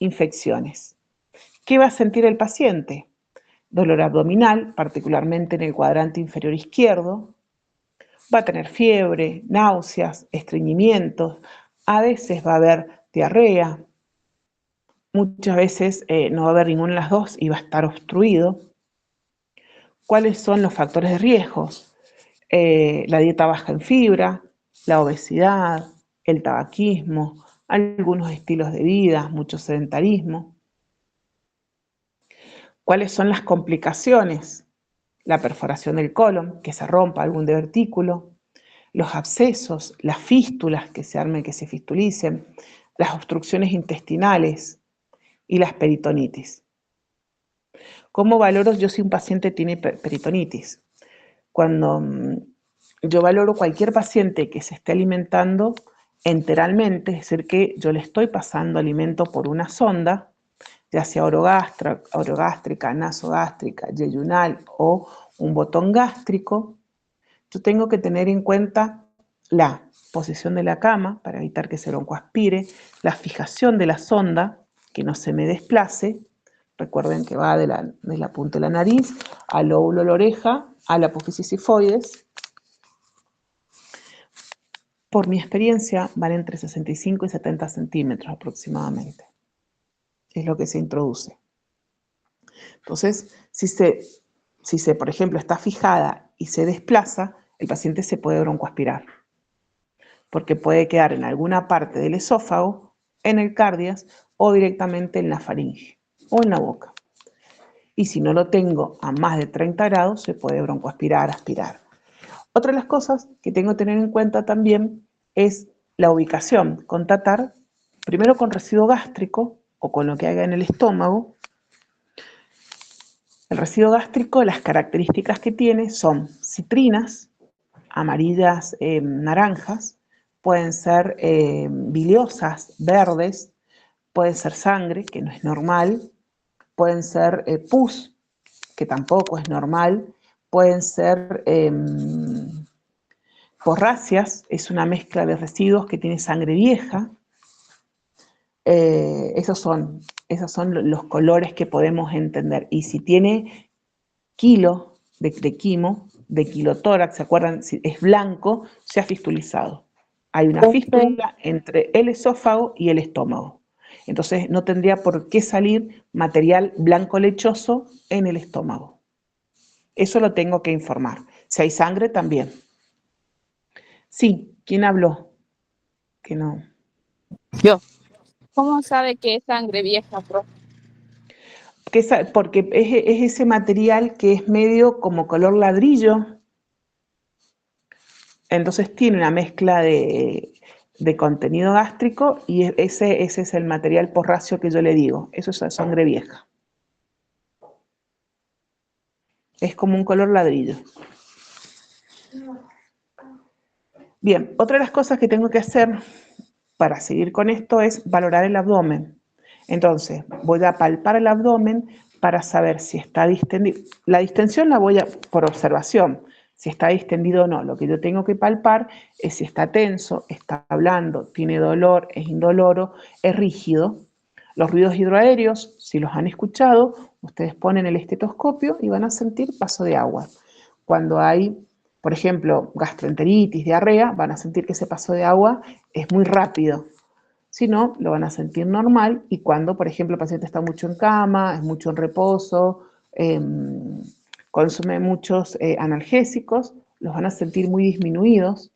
infecciones. ¿Qué va a sentir el paciente? Dolor abdominal, particularmente en el cuadrante inferior izquierdo. Va a tener fiebre, náuseas, estreñimientos. A veces va a haber diarrea. Muchas veces no va a haber ninguna de las dos y va a estar obstruido. ¿Cuáles son los factores de riesgo? La dieta baja en fibra, la obesidad, el tabaquismo, algunos estilos de vida, mucho sedentarismo. ¿Cuáles son las complicaciones? La perforación del colon, que se rompa algún divertículo, los abscesos, las fístulas que se armen, que se fistulicen, las obstrucciones intestinales y las peritonitis. ¿Cómo valoro yo si un paciente tiene peritonitis? Cuando yo valoro cualquier paciente que se esté alimentando enteralmente, es decir, que yo le estoy pasando alimento por una sonda, ya sea orogástrica, nasogástrica, yeyunal o un botón gástrico, yo tengo que tener en cuenta la posición de la cama para evitar que se broncoaspire, la fijación de la sonda, que no se me desplace. Recuerden que va de la punta de la nariz al lóbulo de la oreja, a la apófisis sifoides. Por mi experiencia, van entre 65 y 70 centímetros aproximadamente. Es lo que se introduce. Entonces, si se, por ejemplo, está fijada y se desplaza, el paciente se puede broncoaspirar, porque puede quedar en alguna parte del esófago, en el cardias o directamente en la faringe o en la boca. Y si no lo tengo a más de 30 grados, se puede broncoaspirar, aspirar. Otra de las cosas que tengo que tener en cuenta también es la ubicación. Contatar primero con residuo gástrico o con lo que haga en el estómago. El residuo gástrico, las características que tiene son citrinas, amarillas, naranjas, pueden ser biliosas, verdes, puede ser sangre, que no es normal, pueden ser pus, que tampoco es normal, pueden ser porráceas, es una mezcla de residuos que tiene sangre vieja. Esos son los colores que podemos entender. Y si tiene kilo de quimo, de kilotórax, ¿se acuerdan? Si es blanco, se ha fistulizado. Hay una fístula entre el esófago y el estómago. Entonces no tendría por qué salir material blanco lechoso en el estómago. Eso lo tengo que informar. Si hay sangre, también. Sí, ¿quién habló? Que no. Yo. ¿Cómo sabe que es sangre vieja, profe? Porque es ese material que es medio como color ladrillo. Entonces tiene una mezcla de contenido gástrico y ese es el material porráceo que yo le digo. Eso es sangre vieja. Es como un color ladrillo. Bien, otra de las cosas que tengo que hacer para seguir con esto es valorar el abdomen. Entonces, voy a palpar el abdomen para saber si está distendido. La distensión la voy a, por observación. si está distendido o no. Lo que yo tengo que palpar es si está tenso, está blando, tiene dolor, es indoloro, es rígido. Los ruidos hidroaéreos, si los han escuchado, ustedes ponen el estetoscopio y van a sentir paso de agua. Cuando hay, por ejemplo, gastroenteritis, diarrea, van a sentir que ese paso de agua es muy rápido. Si no, lo van a sentir normal, y cuando, por ejemplo, el paciente está mucho en cama, es mucho en reposo, consume muchos analgésicos, los van a sentir muy disminuidos,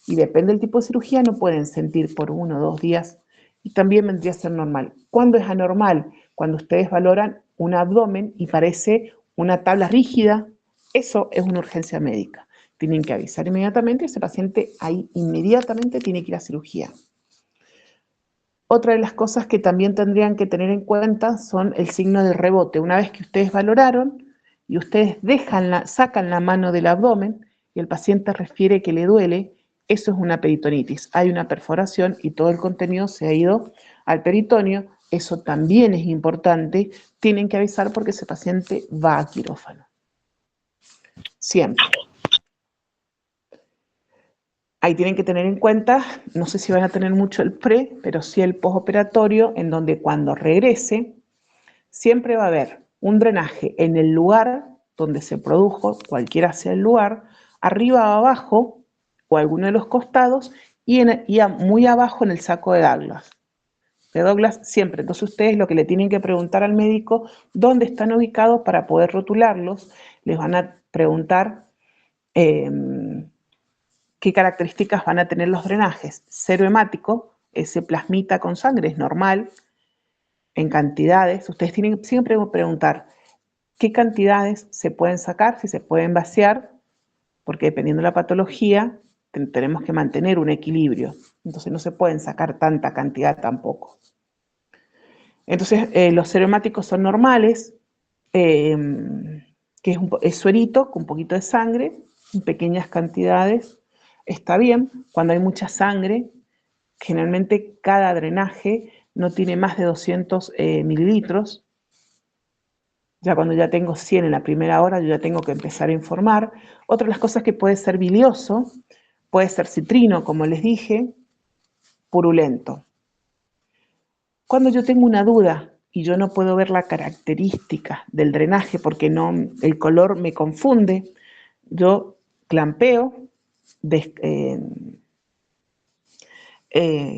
y depende del tipo de cirugía, no pueden sentir por 1 o 2 días, y también vendría a ser normal. ¿Cuándo es anormal? Cuando ustedes valoran un abdomen y parece una tabla rígida, eso es una urgencia médica. Tienen que avisar inmediatamente, ese paciente ahí inmediatamente tiene que ir a cirugía. Otra de las cosas que también tendrían que tener en cuenta son el signo del rebote. Una vez que ustedes valoraron y ustedes sacan la mano del abdomen y el paciente refiere que le duele, eso es una peritonitis. Hay una perforación y todo el contenido se ha ido al peritoneo. Eso también es importante. Tienen que avisar porque ese paciente va a quirófano. Siempre. Ahí tienen que tener en cuenta, no sé si van a tener mucho el pre, pero sí el postoperatorio, en donde cuando regrese, siempre va a haber un drenaje en el lugar donde se produjo, cualquiera sea el lugar, arriba o abajo, o alguno de los costados, y muy abajo en el saco de Douglas. De Douglas siempre. Entonces ustedes lo que le tienen que preguntar al médico, dónde están ubicados para poder rotularlos. Les van a preguntar qué características van a tener los drenajes. Cero hemático, ese plasmita con sangre es normal, en cantidades. Ustedes tienen que siempre preguntar qué cantidades se pueden sacar, si se pueden vaciar, porque dependiendo de la patología, tenemos que mantener un equilibrio. Entonces no se pueden sacar tanta cantidad tampoco. Entonces los cero hemáticos son normales, que es suerito con un poquito de sangre, en pequeñas cantidades. Está bien. Cuando hay mucha sangre, generalmente cada drenaje no tiene más de 200 mililitros. Ya cuando ya tengo 100 en la primera hora, yo ya tengo que empezar a informar. Otra de las cosas que puede ser bilioso, puede ser citrino, como les dije, purulento. Cuando yo tengo una duda y yo no puedo ver la característica del drenaje porque el color me confunde, yo clampeo,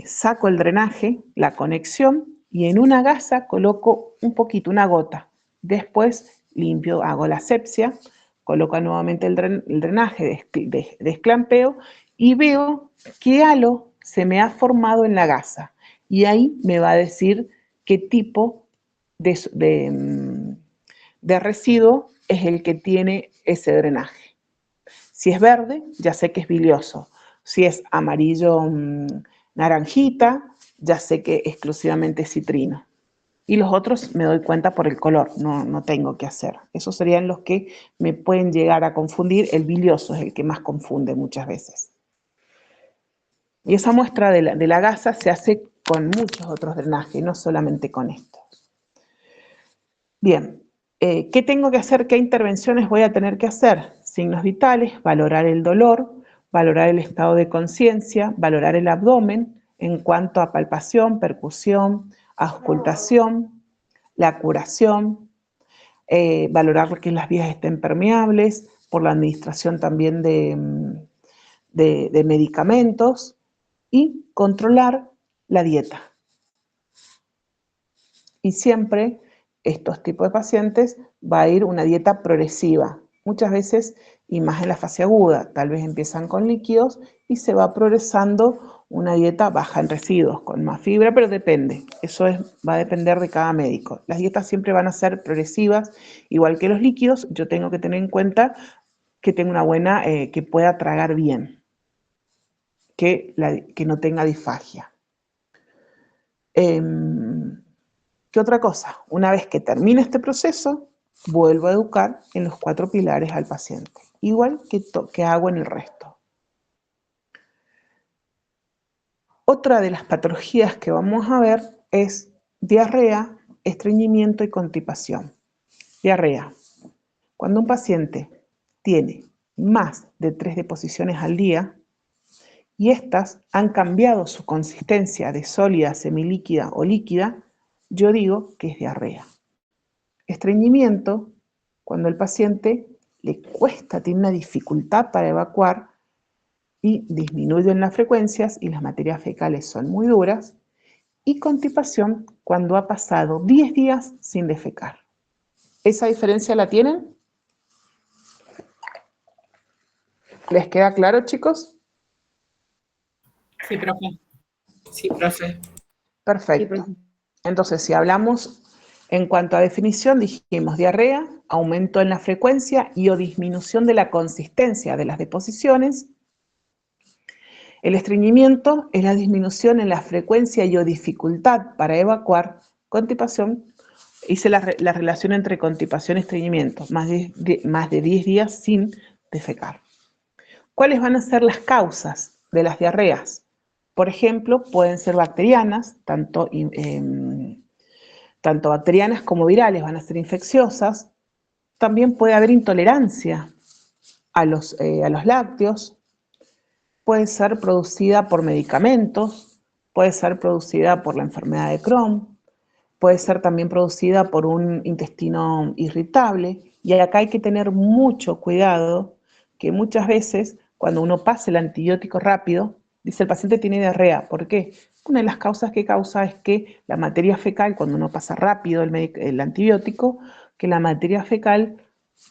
saco el drenaje, la conexión, y en una gasa coloco un poquito, una gota. Después limpio, hago la asepsia, coloco nuevamente el drenaje, desclampeo y veo qué halo se me ha formado en la gasa. Y ahí me va a decir qué tipo de residuo es el que tiene ese drenaje. Si es verde, ya sé que es bilioso. Si es amarillo naranjita, ya sé que exclusivamente es citrino. Y los otros me doy cuenta por el color, no tengo que hacer. Esos serían los que me pueden llegar a confundir. El bilioso es el que más confunde muchas veces. Y esa muestra de la gasa se hace con muchos otros drenajes, no solamente con estos. Bien, ¿qué tengo que hacer? ¿Qué intervenciones voy a tener que hacer? Signos vitales, valorar el dolor, valorar el estado de conciencia, valorar el abdomen en cuanto a palpación, percusión, auscultación, la curación, valorar que las vías estén permeables, por la administración también de medicamentos, y controlar la dieta. Y siempre estos tipos de pacientes va a ir una dieta progresiva. Muchas veces, y más en la fase aguda, tal vez empiezan con líquidos y se va progresando una dieta baja en residuos, con más fibra, pero depende. Eso va a depender de cada médico. Las dietas siempre van a ser progresivas, igual que los líquidos. Yo tengo que tener en cuenta que tenga una buena, que pueda tragar bien, que no tenga disfagia. ¿Qué otra cosa? Una vez que termine este proceso, vuelvo a educar en los 4 pilares al paciente, igual que hago en el resto. Otra de las patologías que vamos a ver es diarrea, estreñimiento y constipación. Diarrea. Cuando un paciente tiene más de 3 deposiciones al día y estas han cambiado su consistencia de sólida, semilíquida o líquida, yo digo que es diarrea. Estreñimiento, cuando el paciente le cuesta, tiene una dificultad para evacuar y disminuyen las frecuencias y las materias fecales son muy duras. Y constipación, cuando ha pasado 10 días sin defecar. ¿Esa diferencia la tienen? ¿Les queda claro, chicos? Sí, profe. Sí, profe. Perfecto. Entonces, si hablamos en cuanto a definición, dijimos diarrea, aumento en la frecuencia y o disminución de la consistencia de las deposiciones. El estreñimiento es la disminución en la frecuencia y o dificultad para evacuar. Constipación, hice la relación entre constipación y estreñimiento, más de 10 días sin defecar. ¿Cuáles van a ser las causas de las diarreas? Por ejemplo, pueden ser bacterianas, tanto bacterianas como virales, van a ser infecciosas. También puede haber intolerancia a los lácteos. Puede ser producida por medicamentos, puede ser producida por la enfermedad de Crohn, puede ser también producida por un intestino irritable. Y acá hay que tener mucho cuidado, que muchas veces cuando uno pasa el antibiótico rápido, dice el paciente tiene diarrea. ¿Por qué? Una de las causas que causa es que la materia fecal, cuando uno pasa rápido el antibiótico, que la materia fecal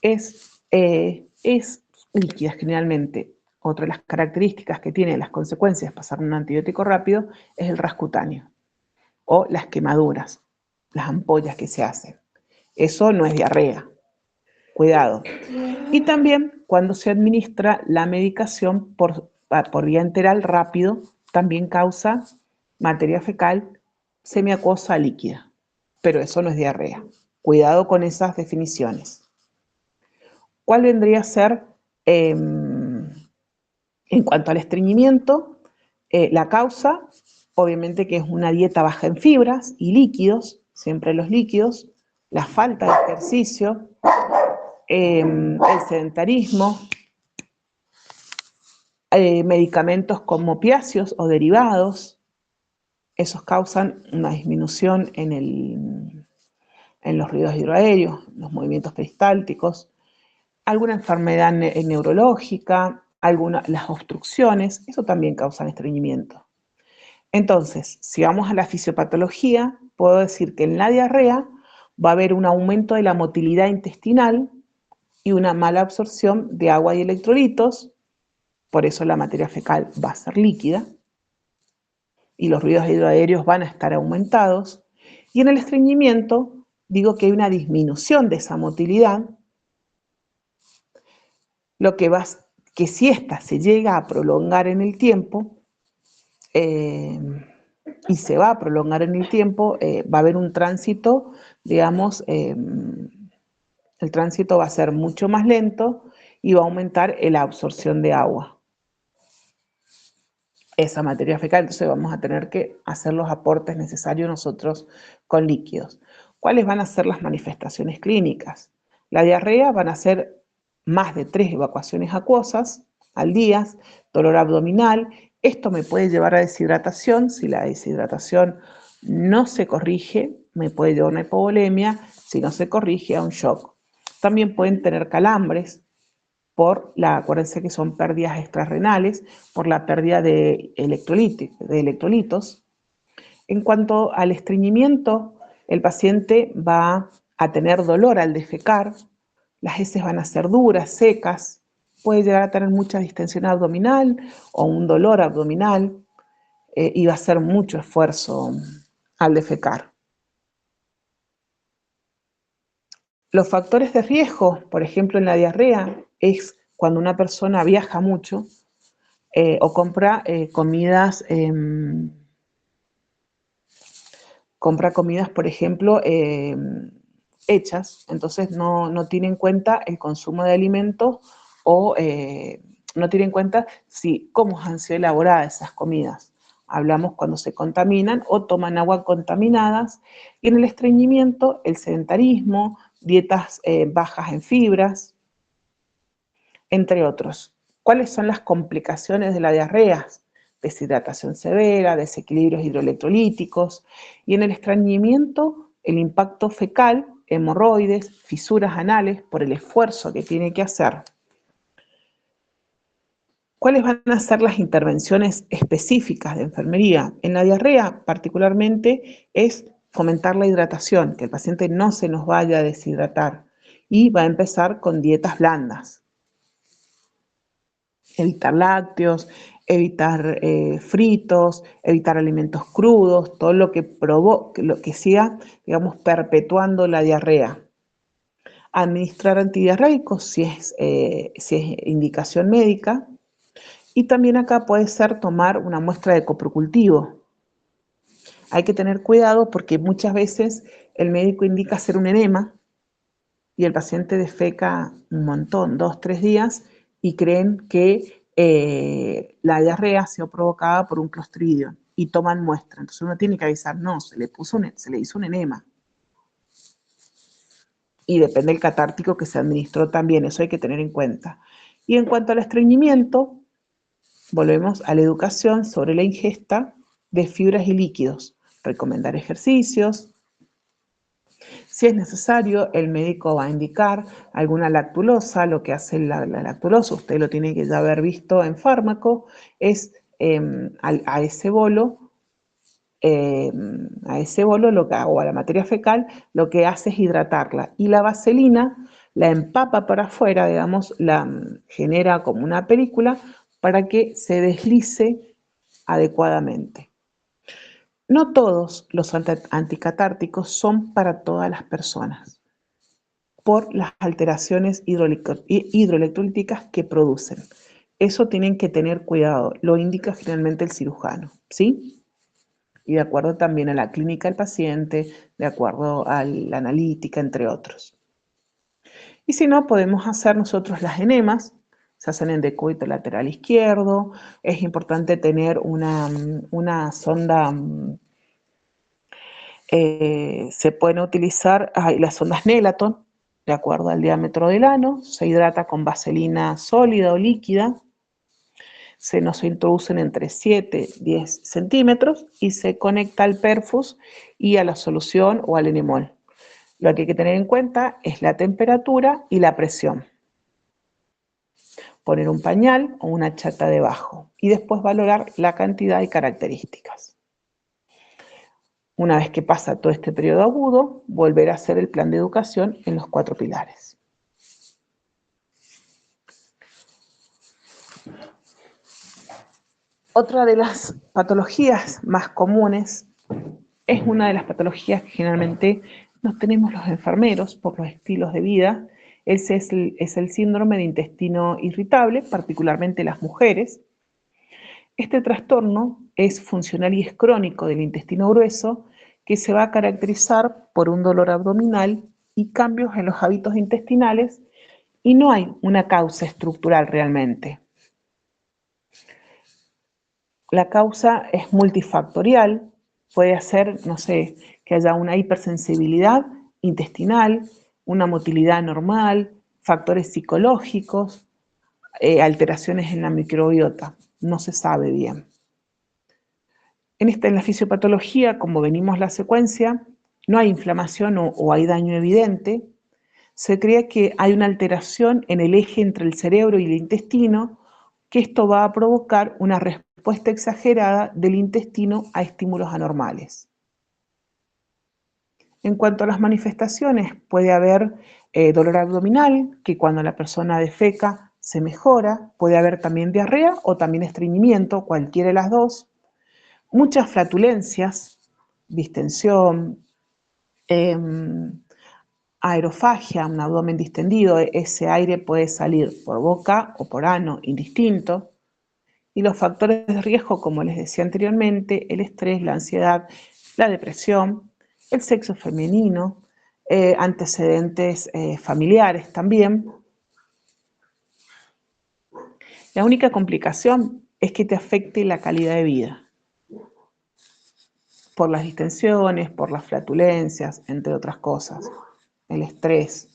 es líquida generalmente. Otra de las características que tiene las consecuencias de pasar un antibiótico rápido es el ras cutáneo o las quemaduras, las ampollas que se hacen. Eso no es diarrea. Cuidado. Y también cuando se administra la medicación por vía enteral rápido, también causa materia fecal semiacuosa líquida. Pero eso no es diarrea. Cuidado con esas definiciones. ¿Cuál vendría a ser, en cuanto al estreñimiento, la causa? Obviamente que es una dieta baja en fibras y líquidos, siempre los líquidos, la falta de ejercicio, el sedentarismo, medicamentos como opiáceos o derivados, esos causan una disminución en los ruidos hidroaéreos, los movimientos peristálticos, alguna enfermedad neurológica, las obstrucciones, eso también causan estreñimiento. Entonces, si vamos a la fisiopatología, puedo decir que en la diarrea va a haber un aumento de la motilidad intestinal y una mala absorción de agua y electrolitos, por eso la materia fecal va a ser líquida, y los ruidos hidroaéreos van a estar aumentados, y en el estreñimiento digo que hay una disminución de esa motilidad, lo que que si ésta se llega a prolongar en el tiempo, y se va a prolongar en el tiempo, va a haber un tránsito, digamos, el tránsito va a ser mucho más lento y va a aumentar la absorción de agua. Esa materia fecal, entonces vamos a tener que hacer los aportes necesarios nosotros con líquidos. ¿Cuáles van a ser las manifestaciones clínicas? La diarrea van a ser más de 3 evacuaciones acuosas al día, dolor abdominal. Esto me puede llevar a deshidratación. Si la deshidratación no se corrige, me puede llevar a una hipovolemia. Si no se corrige, a un shock. También pueden tener calambres, acuérdense que son pérdidas extrarrenales, por la pérdida de electrolitos. En cuanto al estreñimiento, el paciente va a tener dolor al defecar, las heces van a ser duras, secas, puede llegar a tener mucha distensión abdominal o un dolor abdominal, y va a hacer mucho esfuerzo al defecar. Los factores de riesgo, por ejemplo, en la diarrea, es cuando una persona viaja mucho o compra comidas, por ejemplo, hechas, entonces no tiene en cuenta el consumo de alimentos o no tiene en cuenta cómo han sido elaboradas esas comidas. Hablamos cuando se contaminan o toman agua contaminadas. Y en el estreñimiento, el sedentarismo, dietas bajas en fibras, entre otros. ¿Cuáles son las complicaciones de la diarrea? Deshidratación severa, desequilibrios hidroelectrolíticos, y en el estreñimiento el impacto fecal, hemorroides, fisuras anales por el esfuerzo que tiene que hacer. ¿Cuáles van a ser las intervenciones específicas de enfermería? En la diarrea particularmente es fomentar la hidratación, que el paciente no se nos vaya a deshidratar, y va a empezar con dietas blandas. Evitar lácteos, evitar fritos, evitar alimentos crudos, todo lo que provoque, lo que siga, digamos, perpetuando la diarrea. Administrar antidiarreicos si es indicación médica. Y también acá puede ser tomar una muestra de coprocultivo. Hay que tener cuidado porque muchas veces el médico indica hacer un enema y el paciente defeca un montón, 2, 3 días, y creen que la diarrea ha sido provocada por un clostridio y toman muestra. Entonces uno tiene que avisar, no, se le hizo un enema. Y depende del catártico que se administró también, eso hay que tener en cuenta. Y en cuanto al estreñimiento, volvemos a la educación sobre la ingesta de fibras y líquidos, recomendar ejercicios. Si es necesario, el médico va a indicar alguna lactulosa. Lo que hace la lactulosa, usted lo tiene que ya haber visto en fármaco, es a ese bolo o a la materia fecal, lo que hace es hidratarla. Y la vaselina la empapa para afuera, digamos, la genera como una película para que se deslice adecuadamente. No todos los anticatárticos son para todas las personas por las alteraciones hidroelectrolíticas que producen. Eso tienen que tener cuidado, lo indica generalmente el cirujano, ¿sí? Y de acuerdo también a la clínica del paciente, de acuerdo a la analítica, entre otros. Y si no, podemos hacer nosotros las enemas, se hacen en decúbito lateral izquierdo. Es importante tener una sonda, se pueden utilizar las sondas Nelaton, de acuerdo al diámetro del ano, se hidrata con vaselina sólida o líquida, se nos introducen entre 7 y 10 centímetros y se conecta al perfus y a la solución o al enemol. Lo que hay que tener en cuenta es la temperatura y la presión. Poner un pañal o una chata debajo y después valorar la cantidad y características. Una vez que pasa todo este periodo agudo, volver a hacer el plan de educación en los 4 pilares. Otra de las patologías más comunes es una de las patologías que generalmente nos tenemos los enfermeros por los estilos de vida. Ese es el síndrome de intestino irritable, particularmente las mujeres. Este trastorno es funcional y es crónico del intestino grueso, que se va a caracterizar por un dolor abdominal y cambios en los hábitos intestinales, y no hay una causa estructural realmente. La causa es multifactorial, puede ser, no sé, que haya una hipersensibilidad intestinal, una motilidad normal, factores psicológicos, alteraciones en la microbiota, no se sabe bien. En la fisiopatología, como venimos la secuencia, no hay inflamación o hay daño evidente. Se cree que hay una alteración en el eje entre el cerebro y el intestino, que esto va a provocar una respuesta exagerada del intestino a estímulos anormales. En cuanto a las manifestaciones, puede haber dolor abdominal, que cuando la persona defeca se mejora, puede haber también diarrea o también estreñimiento, cualquiera de las dos. Muchas flatulencias, distensión, aerofagia, un abdomen distendido, ese aire puede salir por boca o por ano, indistinto. Y los factores de riesgo, como les decía anteriormente, el estrés, la ansiedad, la depresión, el sexo femenino, antecedentes familiares también. La única complicación es que te afecte la calidad de vida, por las distensiones, por las flatulencias, entre otras cosas, el estrés.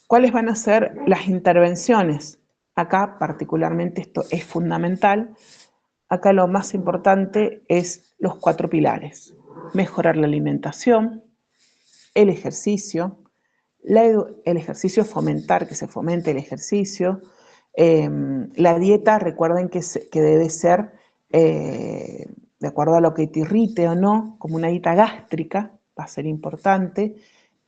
¿Cuáles van a ser las intervenciones? Acá particularmente esto es fundamental. Acá lo más importante es los 4 pilares. Mejorar la alimentación, el ejercicio, el ejercicio, fomentar que se fomente el ejercicio. La dieta, recuerden que debe ser de acuerdo a lo que te irrite o no, como una dieta gástrica, va a ser importante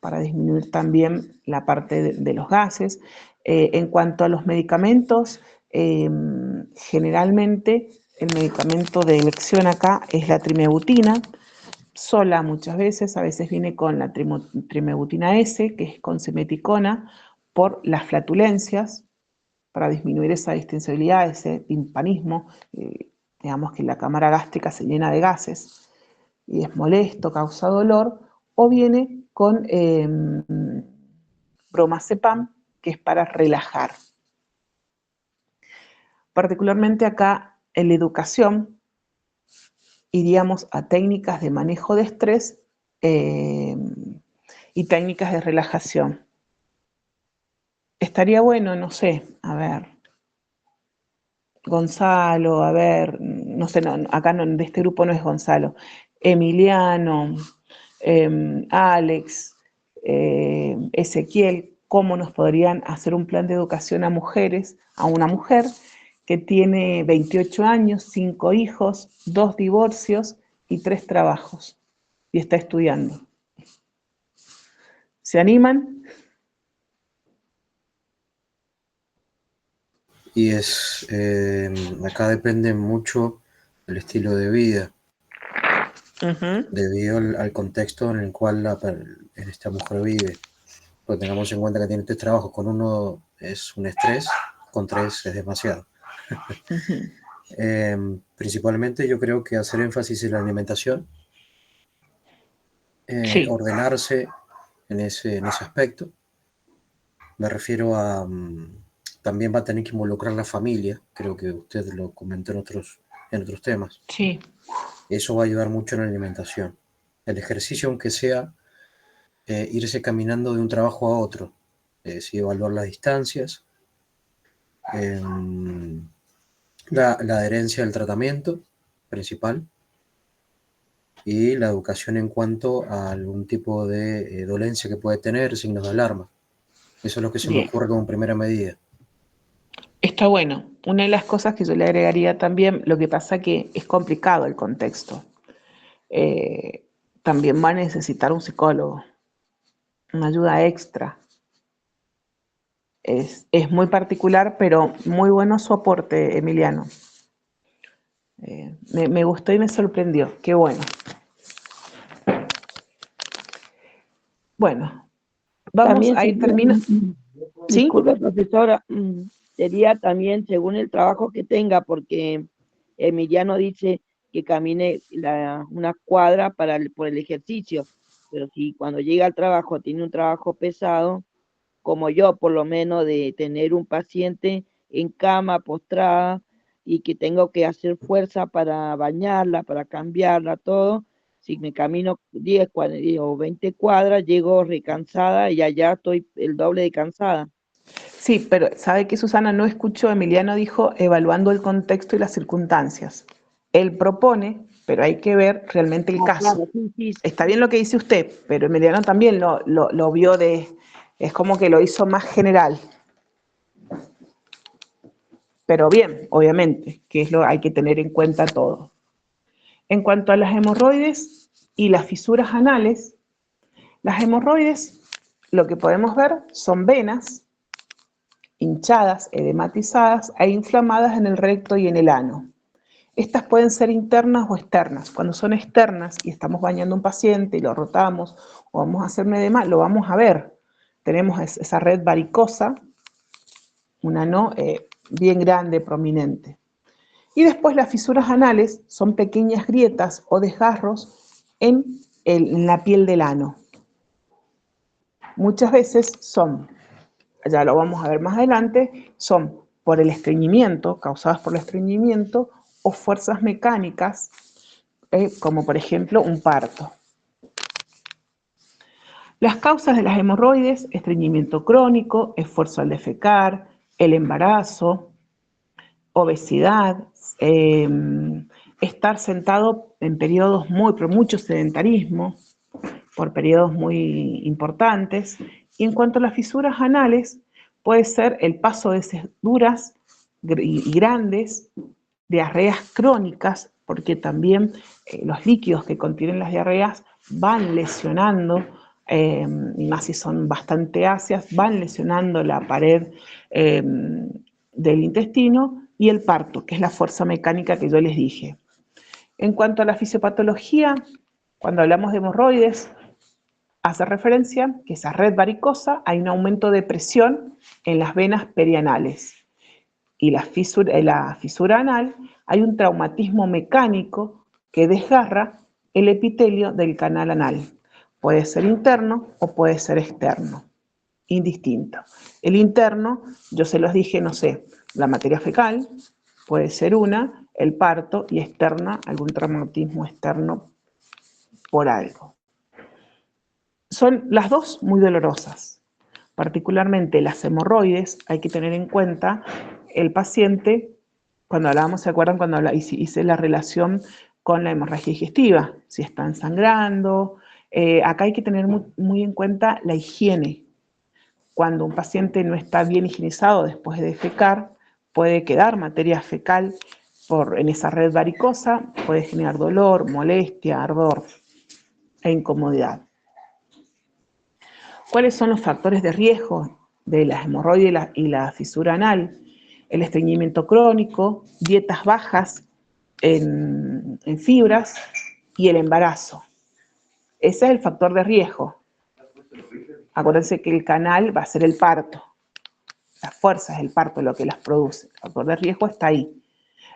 para disminuir también la parte de los gases. En cuanto a los medicamentos, generalmente el medicamento de elección acá es la trimebutina, sola muchas veces, a veces viene con la trimebutina S, que es con simeticona, por las flatulencias, para disminuir esa distensibilidad, ese timpanismo, digamos que la cámara gástrica se llena de gases y es molesto, causa dolor, o viene con bromazepam, que es para relajar. Particularmente acá en la educación iríamos a técnicas de manejo de estrés y técnicas de relajación. Estaría bueno, no sé, a ver, Gonzalo, a ver, no sé, no, acá no, de este grupo no es Gonzalo, Emiliano, Alex, Ezequiel, cómo nos podrían hacer un plan de educación a mujeres, a una mujer que tiene 28 años, 5 hijos, 2 divorcios y 3 trabajos, y está estudiando. ¿Se animan? Y acá depende mucho el estilo de vida, debido al contexto en el cual esta mujer vive. Porque tengamos en cuenta que tiene 3 trabajos, con uno es un estrés, con 3 es demasiado. Principalmente yo creo que hacer énfasis en la alimentación, Sí. ordenarse en ese aspecto. Me refiero a, también va a tener que involucrar la familia, creo que usted lo comentó en otros temas. Sí. Eso va a ayudar mucho en la alimentación. El ejercicio, aunque sea irse caminando de un trabajo a otro, sí, evaluar las distancias, la adherencia al tratamiento principal y la educación en cuanto a algún tipo de dolencia que puede tener, signos de alarma. Eso es lo que se me Bien. ocurre como primera medida. Está bueno. Una de las cosas que yo le agregaría también, lo que pasa que es complicado el contexto. También va a necesitar un psicólogo, una ayuda extra. Es muy particular, pero muy bueno su aporte, Emiliano. Me gustó y me sorprendió. Qué bueno. Bueno, vamos También a ir sería, terminando. ¿Sí? disculpe, profesora, sería también según el trabajo que tenga, porque Emiliano dice que camine una cuadra por el ejercicio, pero si cuando llega al trabajo tiene un trabajo pesado, como yo por lo menos, de tener un paciente en cama, postrada, y que tengo que hacer fuerza para bañarla, para cambiarla, todo. Si me camino 10 o 20 cuadras, llego recansada y allá estoy el doble de cansada. Sí, pero ¿sabe qué, Susana? No escuchó, Emiliano dijo evaluando el contexto y las circunstancias. Él propone, pero hay que ver realmente el caso. Claro, sí. Está bien lo que dice usted, pero Emiliano también lo vio es como que lo hizo más general. Pero bien, obviamente, que hay que tener en cuenta todo. En cuanto a las hemorroides y las fisuras anales, las hemorroides, lo que podemos ver son venas hinchadas, edematizadas e inflamadas en el recto y en el ano. Estas pueden ser internas o externas. Cuando son externas y estamos bañando a un paciente y lo rotamos o vamos a hacer un edema, lo vamos a ver. Tenemos esa red varicosa, una no bien grande, prominente. Y después las fisuras anales son pequeñas grietas o desgarros en la piel del ano. Muchas veces son, ya lo vamos a ver más adelante, son por el estreñimiento, causadas por el estreñimiento, o fuerzas mecánicas, como por ejemplo un parto. Las causas de las hemorroides: estreñimiento crónico, esfuerzo al defecar, el embarazo, obesidad, estar sentado en periodos mucho sedentarismo, por periodos muy importantes. Y en cuanto a las fisuras anales, puede ser el paso de heces duras y grandes, diarreas crónicas, porque también los líquidos que contienen las diarreas van lesionando, y más si son bastante ácidas, van lesionando la pared del intestino, y el parto, que es la fuerza mecánica que yo les dije. En cuanto a la fisiopatología, cuando hablamos de hemorroides, hace referencia que esa red varicosa, hay un aumento de presión en las venas perianales. Y la fisura anal, hay un traumatismo mecánico que desgarra el epitelio del canal anal. Puede ser interno o puede ser externo, indistinto. El interno, yo se los dije, no sé, la materia fecal, puede ser una, el parto, y externa, algún traumatismo externo por algo. Son las dos muy dolorosas. Particularmente las hemorroides, hay que tener en cuenta el paciente, cuando hablábamos, ¿se acuerdan cuando hice la relación con la hemorragia digestiva? Si están sangrando, acá hay que tener muy en cuenta la higiene. Cuando un paciente no está bien higienizado después de defecar, puede quedar materia fecal en esa red varicosa, puede generar dolor, molestia, ardor e incomodidad. ¿Cuáles son los factores de riesgo de las hemorroides y la fisura anal? El estreñimiento crónico, dietas bajas en fibras y el embarazo. Ese es el factor de riesgo. Acuérdense que el canal va a ser el parto. Las fuerzas del parto lo que las produce. El factor de riesgo está ahí.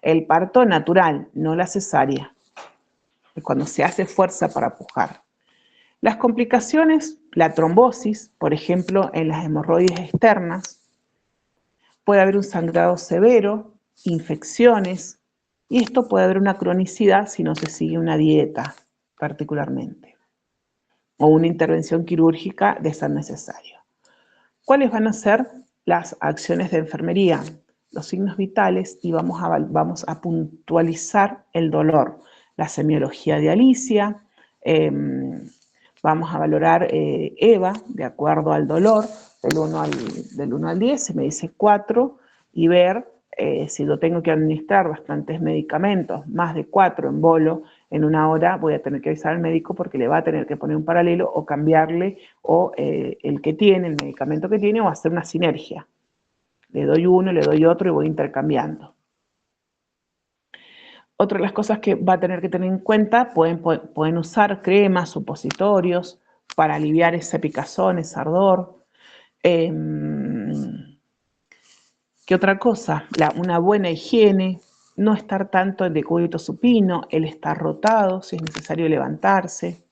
El parto natural, no la cesárea. Es cuando se hace fuerza para pujar. Las complicaciones, la trombosis, por ejemplo, en las hemorroides externas, puede haber un sangrado severo, infecciones, y esto puede haber una cronicidad si no se sigue una dieta, particularmente, o una intervención quirúrgica de ser necesario. ¿Cuáles van a ser las acciones de enfermería? Los signos vitales, y vamos a puntualizar el dolor, la semiología de Alicia, vamos a valorar EVA de acuerdo al dolor, del 1 al 10, se me dice 4, y ver si yo tengo que administrar bastantes medicamentos, más de 4 en bolo, en una hora voy a tener que avisar al médico porque le va a tener que poner un paralelo o cambiarle o el que tiene, el medicamento que tiene, o hacer una sinergia. Le doy uno, le doy otro y voy intercambiando. Otra de las cosas que va a tener que tener en cuenta, pueden usar cremas, supositorios, para aliviar ese picazón, ese ardor. ¿Qué otra cosa? Una buena higiene, no estar tanto en decúbito supino, el estar rotado, si es necesario levantarse.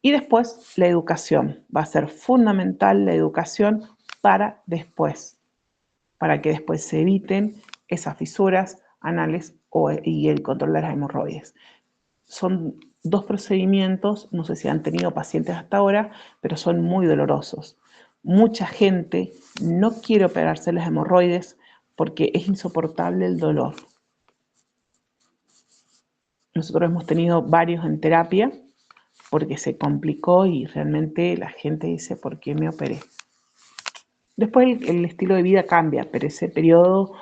Y después, la educación. Va a ser fundamental la educación para después, para que después se eviten esas fisuras anales y el control de las hemorroides. Son dos procedimientos, no sé si han tenido pacientes hasta ahora, pero son muy dolorosos. Mucha gente no quiere operarse las hemorroides porque es insoportable el dolor. Nosotros hemos tenido varios en terapia porque se complicó y realmente la gente dice, ¿por qué me operé? Después el estilo de vida cambia, pero ese periodo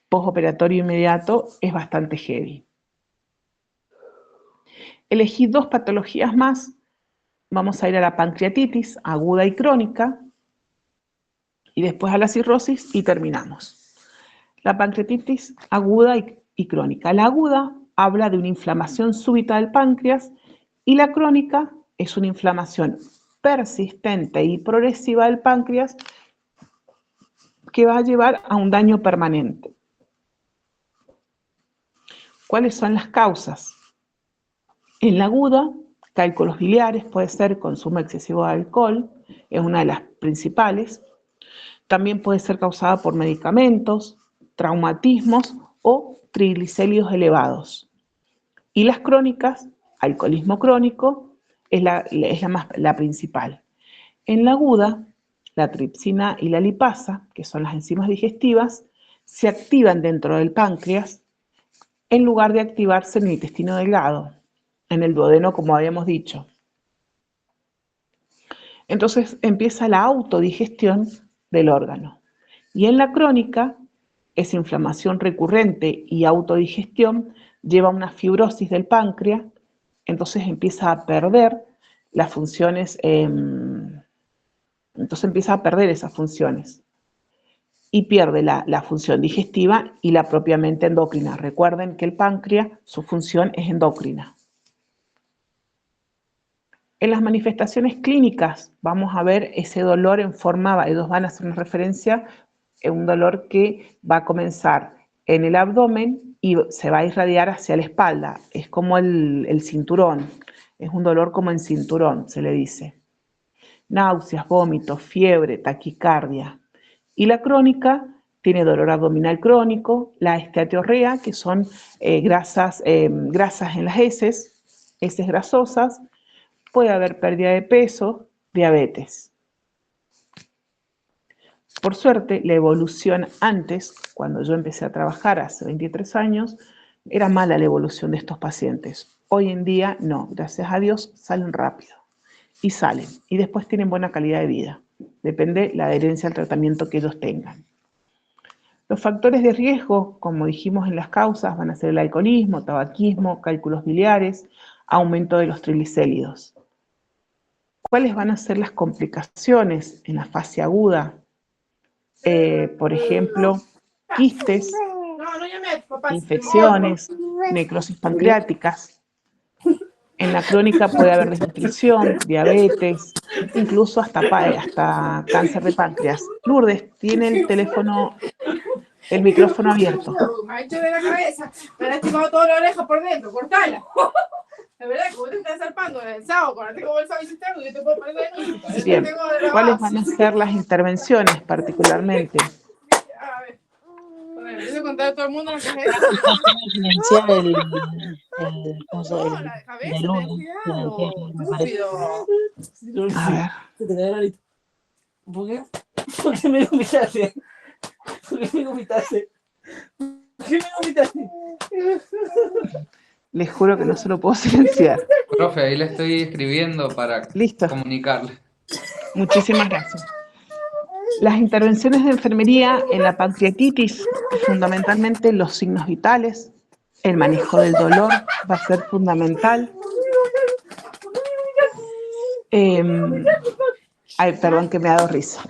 postoperatorio inmediato es bastante heavy. Elegí 2 patologías más. Vamos a ir a la pancreatitis aguda y crónica, y después a la cirrosis y terminamos. La pancreatitis aguda y crónica. La aguda habla de una inflamación súbita del páncreas y la crónica es una inflamación persistente y progresiva del páncreas que va a llevar a un daño permanente. ¿Cuáles son las causas? En la aguda, cálculos biliares, puede ser consumo excesivo de alcohol, es una de las principales. También puede ser causada por medicamentos, traumatismos o triglicéridos elevados. Y las crónicas, alcoholismo crónico, es la principal. En la aguda, la tripsina y la lipasa, que son las enzimas digestivas, se activan dentro del páncreas en lugar de activarse en el intestino delgado, en el duodeno, como habíamos dicho. Entonces empieza la autodigestión del órgano. Y en la crónica, esa inflamación recurrente y autodigestión lleva a una fibrosis del páncreas, entonces empieza a perder las funciones, entonces empieza a perder esas funciones y pierde la función digestiva y la propiamente endocrina. Recuerden que el páncreas, su función es endocrina. En las manifestaciones clínicas vamos a ver ese dolor en forma, ellos van a hacer una referencia, un dolor que va a comenzar en el abdomen y se va a irradiar hacia la espalda. Es como el cinturón, es un dolor como en cinturón, se le dice. Náuseas, vómitos, fiebre, taquicardia. Y la crónica tiene dolor abdominal crónico, la esteatorrea, que son grasas en las heces grasosas. Puede haber pérdida de peso, diabetes. Por suerte, la evolución antes, cuando yo empecé a trabajar hace 23 años, era mala la evolución de estos pacientes. Hoy en día no, gracias a Dios salen rápido y salen y después tienen buena calidad de vida. Depende la adherencia al tratamiento que ellos tengan. Los factores de riesgo, como dijimos en las causas, van a ser el alcoholismo, tabaquismo, cálculos biliares, aumento de los triglicéridos. ¿Cuáles van a ser las complicaciones en la fase aguda? Por ejemplo, quistes, infecciones, necrosis pancreáticas. En la crónica puede haber desnutrición, diabetes, incluso hasta cáncer de páncreas. Lourdes, tiene el micrófono abierto. Macho de la cabeza, me ha lastimado toda la oreja por dentro, cortala. De verdad, como te estás zarpando el sábado, cuando tengo bolsa visitando, yo te puedo poner de música. Bien, ¿cuáles van a ser las intervenciones particularmente? A ver, empiezo a contar a todo el mundo lo que es eso. La de cabeza, ten cuidado, estúpido. A ver. Se te cae la lista. ¿Por qué? ¿Por qué me vomitaste? ¿Por qué me vomitaste? ¿Por qué me vomitaste? Les juro que no se lo puedo silenciar. Profe, ahí le estoy escribiendo para comunicarle. Muchísimas gracias. Las intervenciones de enfermería en la pancreatitis, fundamentalmente los signos vitales, el manejo del dolor va a ser fundamental. Ay, perdón que me ha dado risa.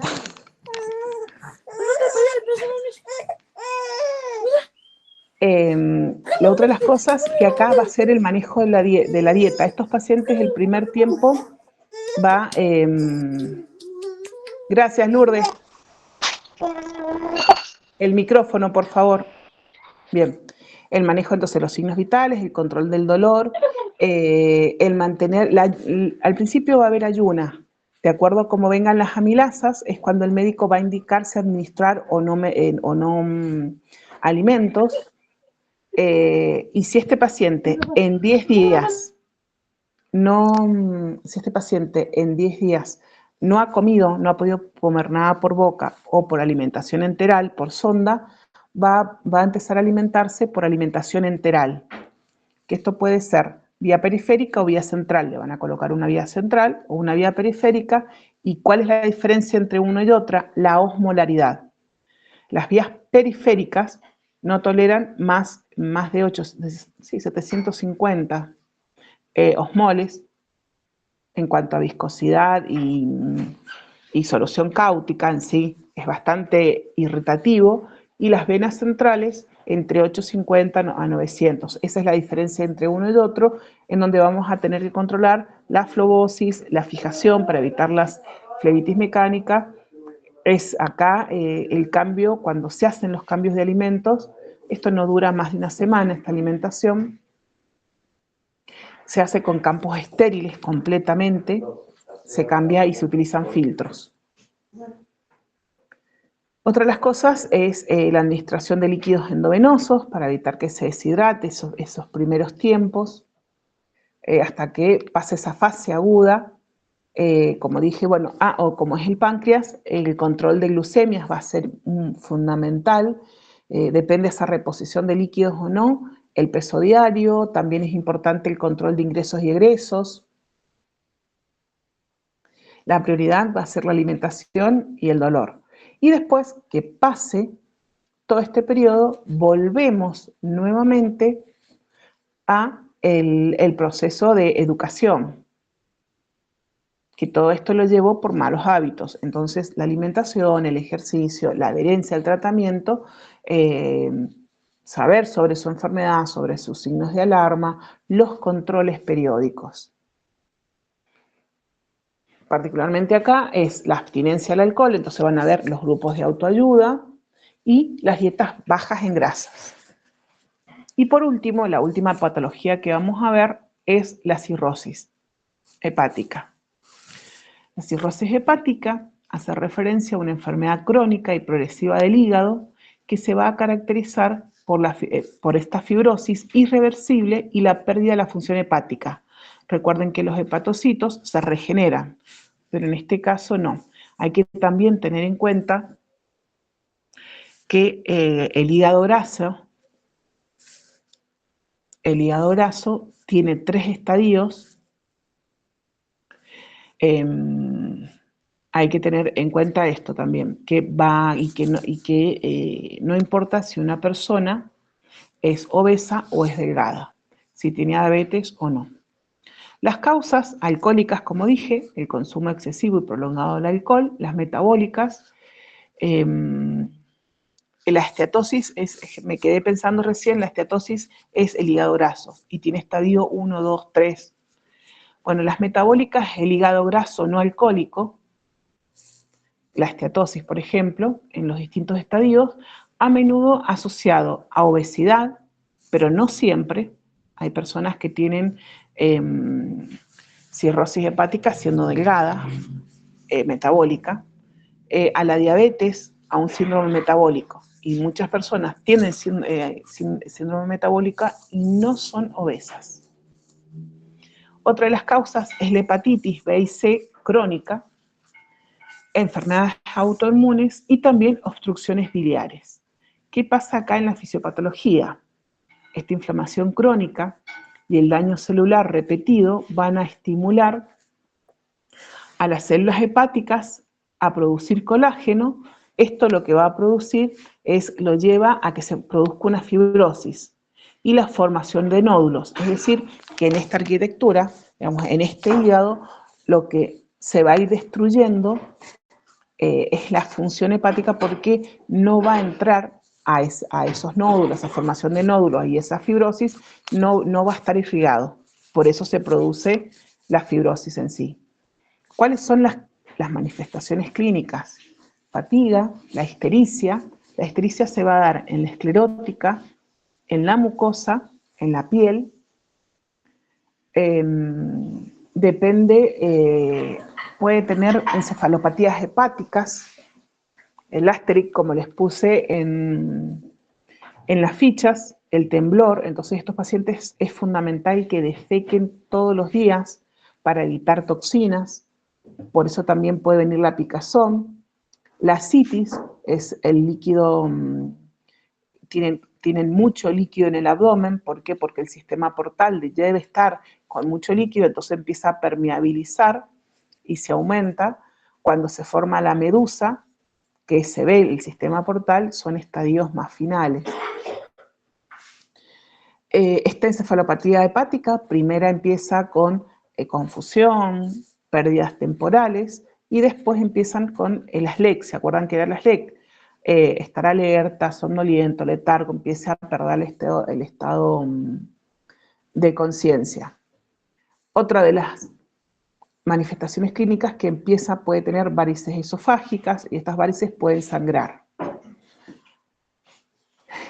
La otra de las cosas que acá va a ser el manejo de la dieta. Estos pacientes el primer tiempo va... Gracias, Lourdes. El micrófono, por favor. Bien. El manejo entonces de los signos vitales, el control del dolor, el mantener... al principio va a haber ayuna. De acuerdo a cómo vengan las amilasas, es cuando el médico va a indicarse administrar o no alimentos. Y si este paciente en 10 días no ha comido, no ha podido comer nada por boca o por alimentación enteral, por sonda, va a empezar a alimentarse por alimentación enteral, que esto puede ser vía periférica o vía central. Le van a colocar una vía central o una vía periférica. ¿Y cuál es la diferencia entre una y otra? La osmolaridad. Las vías periféricas no toleran más de 750 osmoles en cuanto a viscosidad y solución cáutica en sí. Es bastante irritativo. Y las venas centrales entre 850 a 900. Esa es la diferencia entre uno y otro, en donde vamos a tener que controlar la flebosis, la fijación para evitar las flebitis mecánicas. Es acá el cambio, cuando se hacen los cambios de alimentos, esto no dura más de una semana, esta alimentación. Se hace con campos estériles completamente, se cambia y se utilizan filtros. Otra de las cosas es la administración de líquidos endovenosos para evitar que se deshidrate esos primeros tiempos, hasta que pase esa fase aguda. Como dije, bueno, o como es el páncreas, el control de glucemias va a ser fundamental, depende de esa reposición de líquidos o no, el peso diario, también es importante el control de ingresos y egresos. La prioridad va a ser la alimentación y el dolor. Y después que pase todo este periodo, volvemos nuevamente a el proceso de educación, que todo esto lo llevó por malos hábitos. Entonces, la alimentación, el ejercicio, la adherencia al tratamiento, saber sobre su enfermedad, sobre sus signos de alarma, los controles periódicos. Particularmente acá es la abstinencia al alcohol, entonces van a ver los grupos de autoayuda y las dietas bajas en grasas. Y por último, la última patología que vamos a ver es la cirrosis hepática. La cirrosis hepática hace referencia a una enfermedad crónica y progresiva del hígado que se va a caracterizar por esta fibrosis irreversible y la pérdida de la función hepática. Recuerden que los hepatocitos se regeneran, pero en este caso no. Hay que también tener en cuenta que el hígado graso tiene 3 estadios. Hay que tener en cuenta esto también, que no importa si una persona es obesa o es delgada, si tiene diabetes o no. Las causas alcohólicas, como dije, el consumo excesivo y prolongado del alcohol, las metabólicas, la esteatosis, me quedé pensando recién, la esteatosis es el hígado graso y tiene estadio 1, 2, 3. Bueno, las metabólicas, el hígado graso no alcohólico, la esteatosis, por ejemplo, en los distintos estadios, a menudo asociado a obesidad, pero no siempre. Hay personas que tienen cirrosis hepática siendo delgada, metabólica, a la diabetes, a un síndrome metabólico. Y muchas personas tienen síndrome metabólica y no son obesas. Otra de las causas es la hepatitis B y C crónica, enfermedades autoinmunes y también obstrucciones biliares. ¿Qué pasa acá en la fisiopatología? Esta inflamación crónica y el daño celular repetido van a estimular a las células hepáticas a producir colágeno. Esto lo que va a producir lo lleva a que se produzca una fibrosis y la formación de nódulos. Es decir, que en esta arquitectura, digamos, en este hígado, lo que se va a ir destruyendo es la función hepática porque no va a entrar a esos nódulos, esa formación de nódulos y esa fibrosis no va a estar irrigado. Por eso se produce la fibrosis en sí. ¿Cuáles son las manifestaciones clínicas? Fatiga, la ictericia. La ictericia se va a dar en la esclerótica, en la mucosa, en la piel. Puede tener encefalopatías hepáticas, el Asterix, como les puse en las fichas, el temblor. Entonces estos pacientes es fundamental que defequen todos los días para evitar toxinas, por eso también puede venir la picazón. La citis es el líquido, tienen mucho líquido en el abdomen. ¿Por qué? Porque el sistema portal debe estar con mucho líquido, entonces empieza a permeabilizar y se aumenta. Cuando se forma la medusa, que se ve el sistema portal, son estadios más finales. Esta encefalopatía hepática primera empieza con confusión, pérdidas temporales, y después empiezan con el ASLEC. ¿Se acuerdan que era el ASLEC? Estar alerta, somnoliento, letargo, empieza a perder el estado de conciencia. Otra de las manifestaciones clínicas que puede tener varices esofágicas, y estas varices pueden sangrar.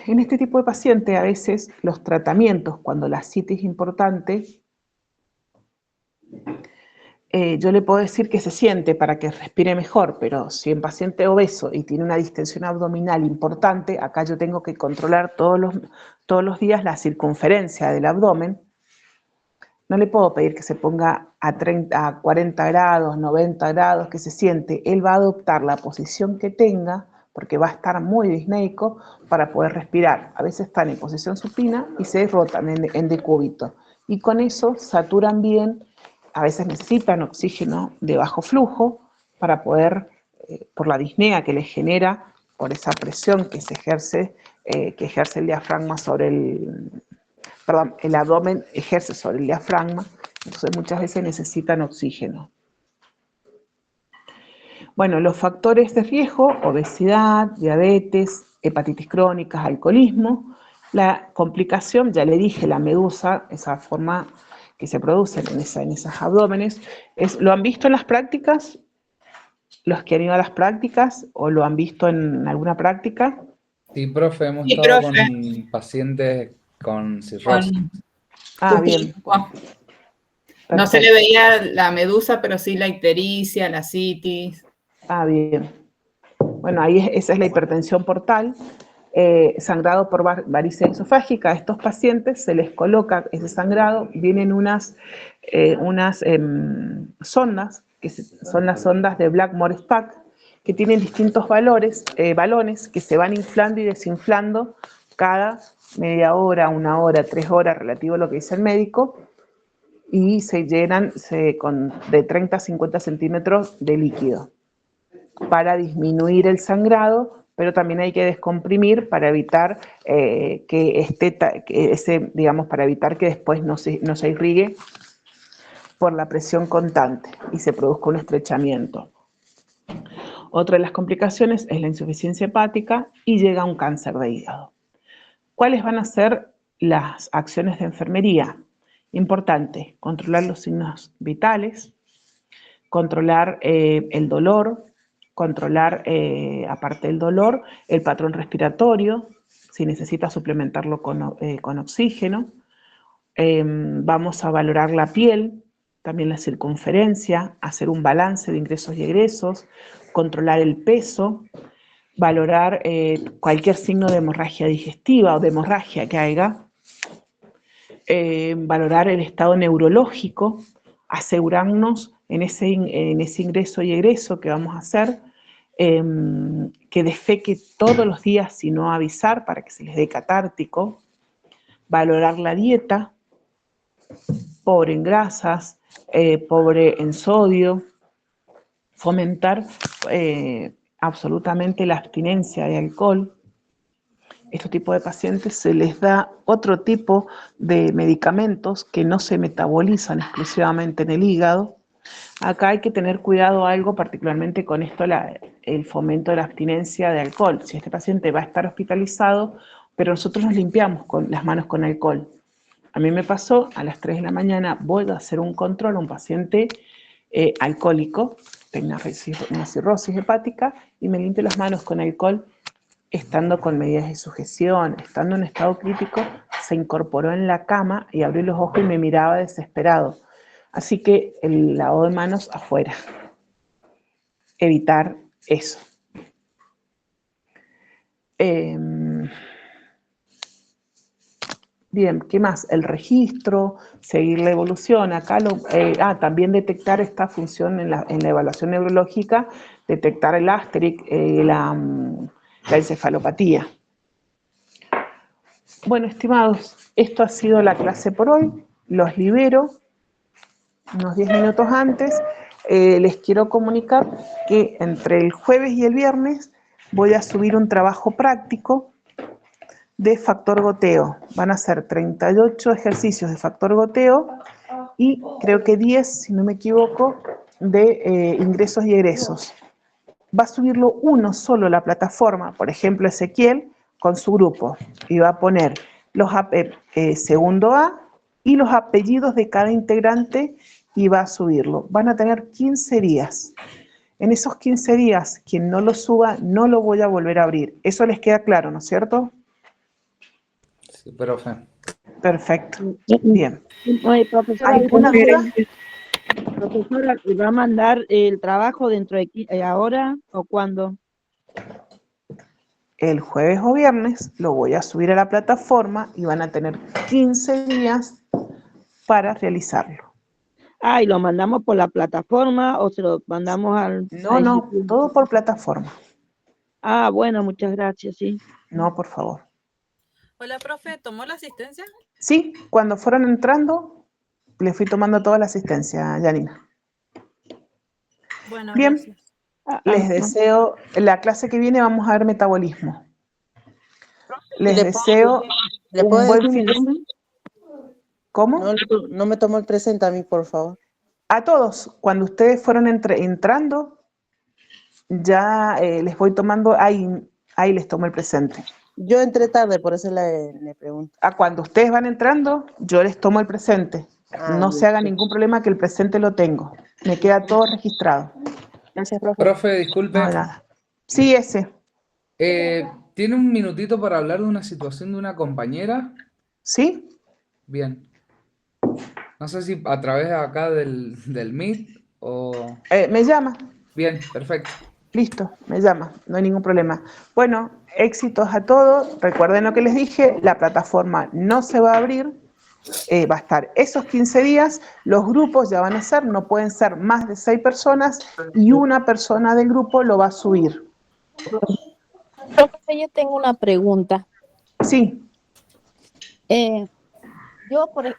En este tipo de paciente, a veces los tratamientos, cuando la citis es importante, yo le puedo decir que se siente para que respire mejor, pero si un paciente obeso y tiene una distensión abdominal importante, acá yo tengo que controlar todos los días la circunferencia del abdomen. No le puedo pedir que se ponga a 40 grados, 90 grados, que se siente. Él va a adoptar la posición que tenga, porque va a estar muy disneico para poder respirar. A veces están en posición supina y se rotan en decúbito. Y con eso saturan bien, a veces necesitan oxígeno de bajo flujo para poder, por la disnea que les genera, por esa presión que se ejerce, que ejerce el diafragma sobre el abdomen ejerce sobre el diafragma, entonces muchas veces necesitan oxígeno. Bueno, los factores de riesgo: obesidad, diabetes, hepatitis crónicas, alcoholismo. La complicación, ya le dije, la medusa, esa forma que se produce en esos abdómenes, ¿lo han visto en las prácticas? ¿Los que han ido a las prácticas o lo han visto en alguna práctica? Sí, profe, hemos estado con pacientes con cirrosis. Bien. No se le veía la medusa, pero sí la ictericia, la citis. Bien. Bueno, ahí esa es la hipertensión portal. Sangrado por varices esofágica. A estos pacientes se les coloca ese sangrado, vienen unas sondas, que son las sondas de Blackmore-Stack, que tienen distintos balones que se van inflando y desinflando cada media hora, 1 hora, 3 horas, relativo a lo que dice el médico, y se llenan de 30 a 50 centímetros de líquido para disminuir el sangrado, pero también hay que descomprimir para evitar para evitar que después no se irrigue por la presión constante y se produzca un estrechamiento. Otra de las complicaciones es la insuficiencia hepática y llega un cáncer de hígado. ¿Cuáles van a ser las acciones de enfermería? Importante, controlar los signos vitales, controlar el dolor, controlar, aparte del dolor, el patrón respiratorio, si necesita suplementarlo con oxígeno. Vamos a valorar la piel, también la circunferencia, hacer un balance de ingresos y egresos, controlar el peso, valorar cualquier signo de hemorragia digestiva o de hemorragia que haya, valorar el estado neurológico, asegurarnos en ese ingreso y egreso que vamos a hacer, que defeque todos los días, si no avisar, para que se les dé catártico, valorar la dieta, pobre en grasas, pobre en sodio, fomentar absolutamente la abstinencia de alcohol. Estos tipos de pacientes se les da otro tipo de medicamentos que no se metabolizan exclusivamente en el hígado. Acá hay que tener cuidado algo, particularmente con esto, el fomento de la abstinencia de alcohol. Si este paciente va a estar hospitalizado, pero nosotros nos limpiamos con las manos con alcohol. A mí me pasó, a las 3 de la mañana voy a hacer un control a un paciente alcohólico, tenía una cirrosis hepática, y me limpio las manos con alcohol, estando con medidas de sujeción, estando en estado crítico, se incorporó en la cama y abrió los ojos y me miraba desesperado. Así que el lavado de manos afuera. Evitar eso. Bien, ¿qué más? El registro, seguir la evolución. Acá también detectar esta función en la evaluación neurológica, detectar el Asterix, la encefalopatía. Bueno, estimados, esto ha sido la clase por hoy. Los libero unos 10 minutos antes. Les quiero comunicar que entre el jueves y el viernes voy a subir un trabajo práctico de factor goteo. Van a ser 38 ejercicios de factor goteo y creo que 10, si no me equivoco, de ingresos y egresos. Va a subirlo uno solo a la plataforma, por ejemplo Ezequiel, con su grupo, y va a poner los segundo A y los apellidos de cada integrante y va a subirlo. Van a tener 15 días. En esos 15 días, quien no lo suba, no lo voy a volver a abrir. Eso les queda claro, ¿no es cierto? Sí, profe. Perfecto. Bien. Oye, profesora, ¿Alguna duda? Profesora, ¿va a mandar el trabajo dentro de ahora o cuándo? El jueves o viernes lo voy a subir a la plataforma y van a tener 15 días para realizarlo. Ah, ¿y lo mandamos por la plataforma o se lo mandamos al... No, al no, YouTube? todo por plataforma. Ah, bueno, muchas gracias, sí. No, por favor. Hola, profe, ¿tomó la asistencia? Sí, cuando fueron entrando, le fui tomando toda la asistencia, Janina. Bueno, Bien, gracias. les deseo, en la clase que viene vamos a ver metabolismo. Les deseo ¿Le un puedo buen decir mi fin de nombre? ¿Cómo? No me tomó el presente a mí, por favor. A todos, cuando ustedes fueron entrando, ya les voy tomando, ahí les tomo el presente. Yo entré tarde, por eso le pregunto. Cuando ustedes van entrando, yo les tomo el presente. No se haga bien. ningún problema que el presente lo tengo. Me queda todo registrado. Gracias, profe. Profe, disculpe. No, nada. Sí, ese. ¿Tiene un minutito para hablar de una situación de una compañera? ¿Sí? Bien. No sé si a través de acá del Meet o... Me llama. Bien, perfecto. Listo, me llama, no hay ningún problema. Bueno, éxitos a todos. Recuerden lo que les dije, la plataforma no se va a abrir, va a estar esos 15 días, los grupos ya van a ser, no pueden ser más de 6 personas y una persona del grupo lo va a subir. Profe, yo tengo una pregunta. Sí.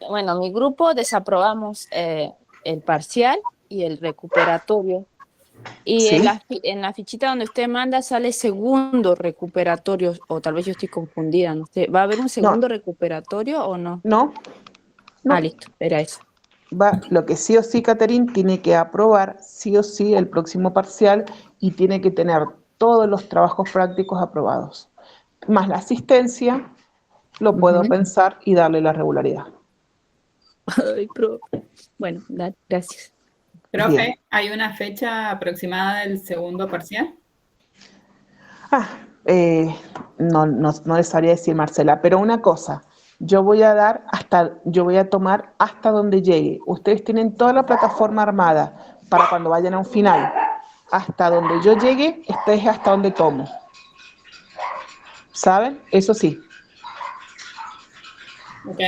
Bueno, mi grupo desaprobamos el parcial y el recuperatorio. Y Sí. en la fichita donde usted manda sale segundo recuperatorio, o tal vez yo estoy confundida, no sé. ¿Va a haber un segundo recuperatorio o no? No. Ah, listo, era eso. Lo que sí o sí, Caterín, tiene que aprobar sí o sí el próximo parcial y tiene que tener todos los trabajos prácticos aprobados. Más la asistencia, lo puedo pensar y darle la regularidad. Ay, profe. Bueno, gracias. Profe, Bien. ¿hay una fecha aproximada del segundo parcial? No les sabría decir, Marcela, pero una cosa, yo voy a tomar hasta donde llegue. Ustedes tienen toda la plataforma armada para cuando vayan a un final. Hasta donde yo llegue, este es hasta donde tomo. ¿Saben? Eso sí. Ok.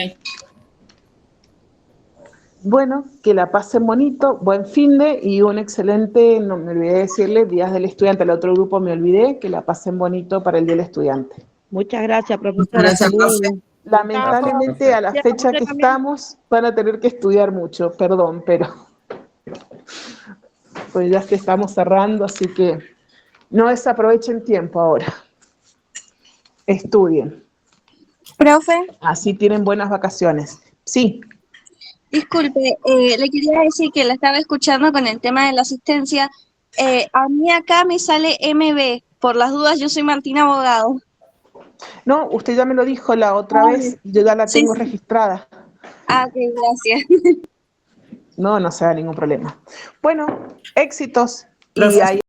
Bueno, que la pasen bonito, buen finde y un excelente, no me olvidé decirle, Días del Estudiante. Al otro grupo me olvidé, que la pasen bonito para el Día del Estudiante. Muchas gracias, profesora. Gracias, profe. Lamentablemente a la fecha que estamos van a tener que estudiar mucho, perdón, pero pues ya que estamos cerrando, así que no desaprovechen tiempo ahora. Estudien. Profe, Así tienen buenas vacaciones. Sí. disculpe, le quería decir que la estaba escuchando con el tema de la asistencia. A mí acá me sale MB. Por las dudas, yo soy Martín Abogado. No, usted ya me lo dijo la otra vez, yo ya la tengo registrada. Ah, ok, gracias. No se da ningún problema. Bueno, éxitos. Y Profe. ahí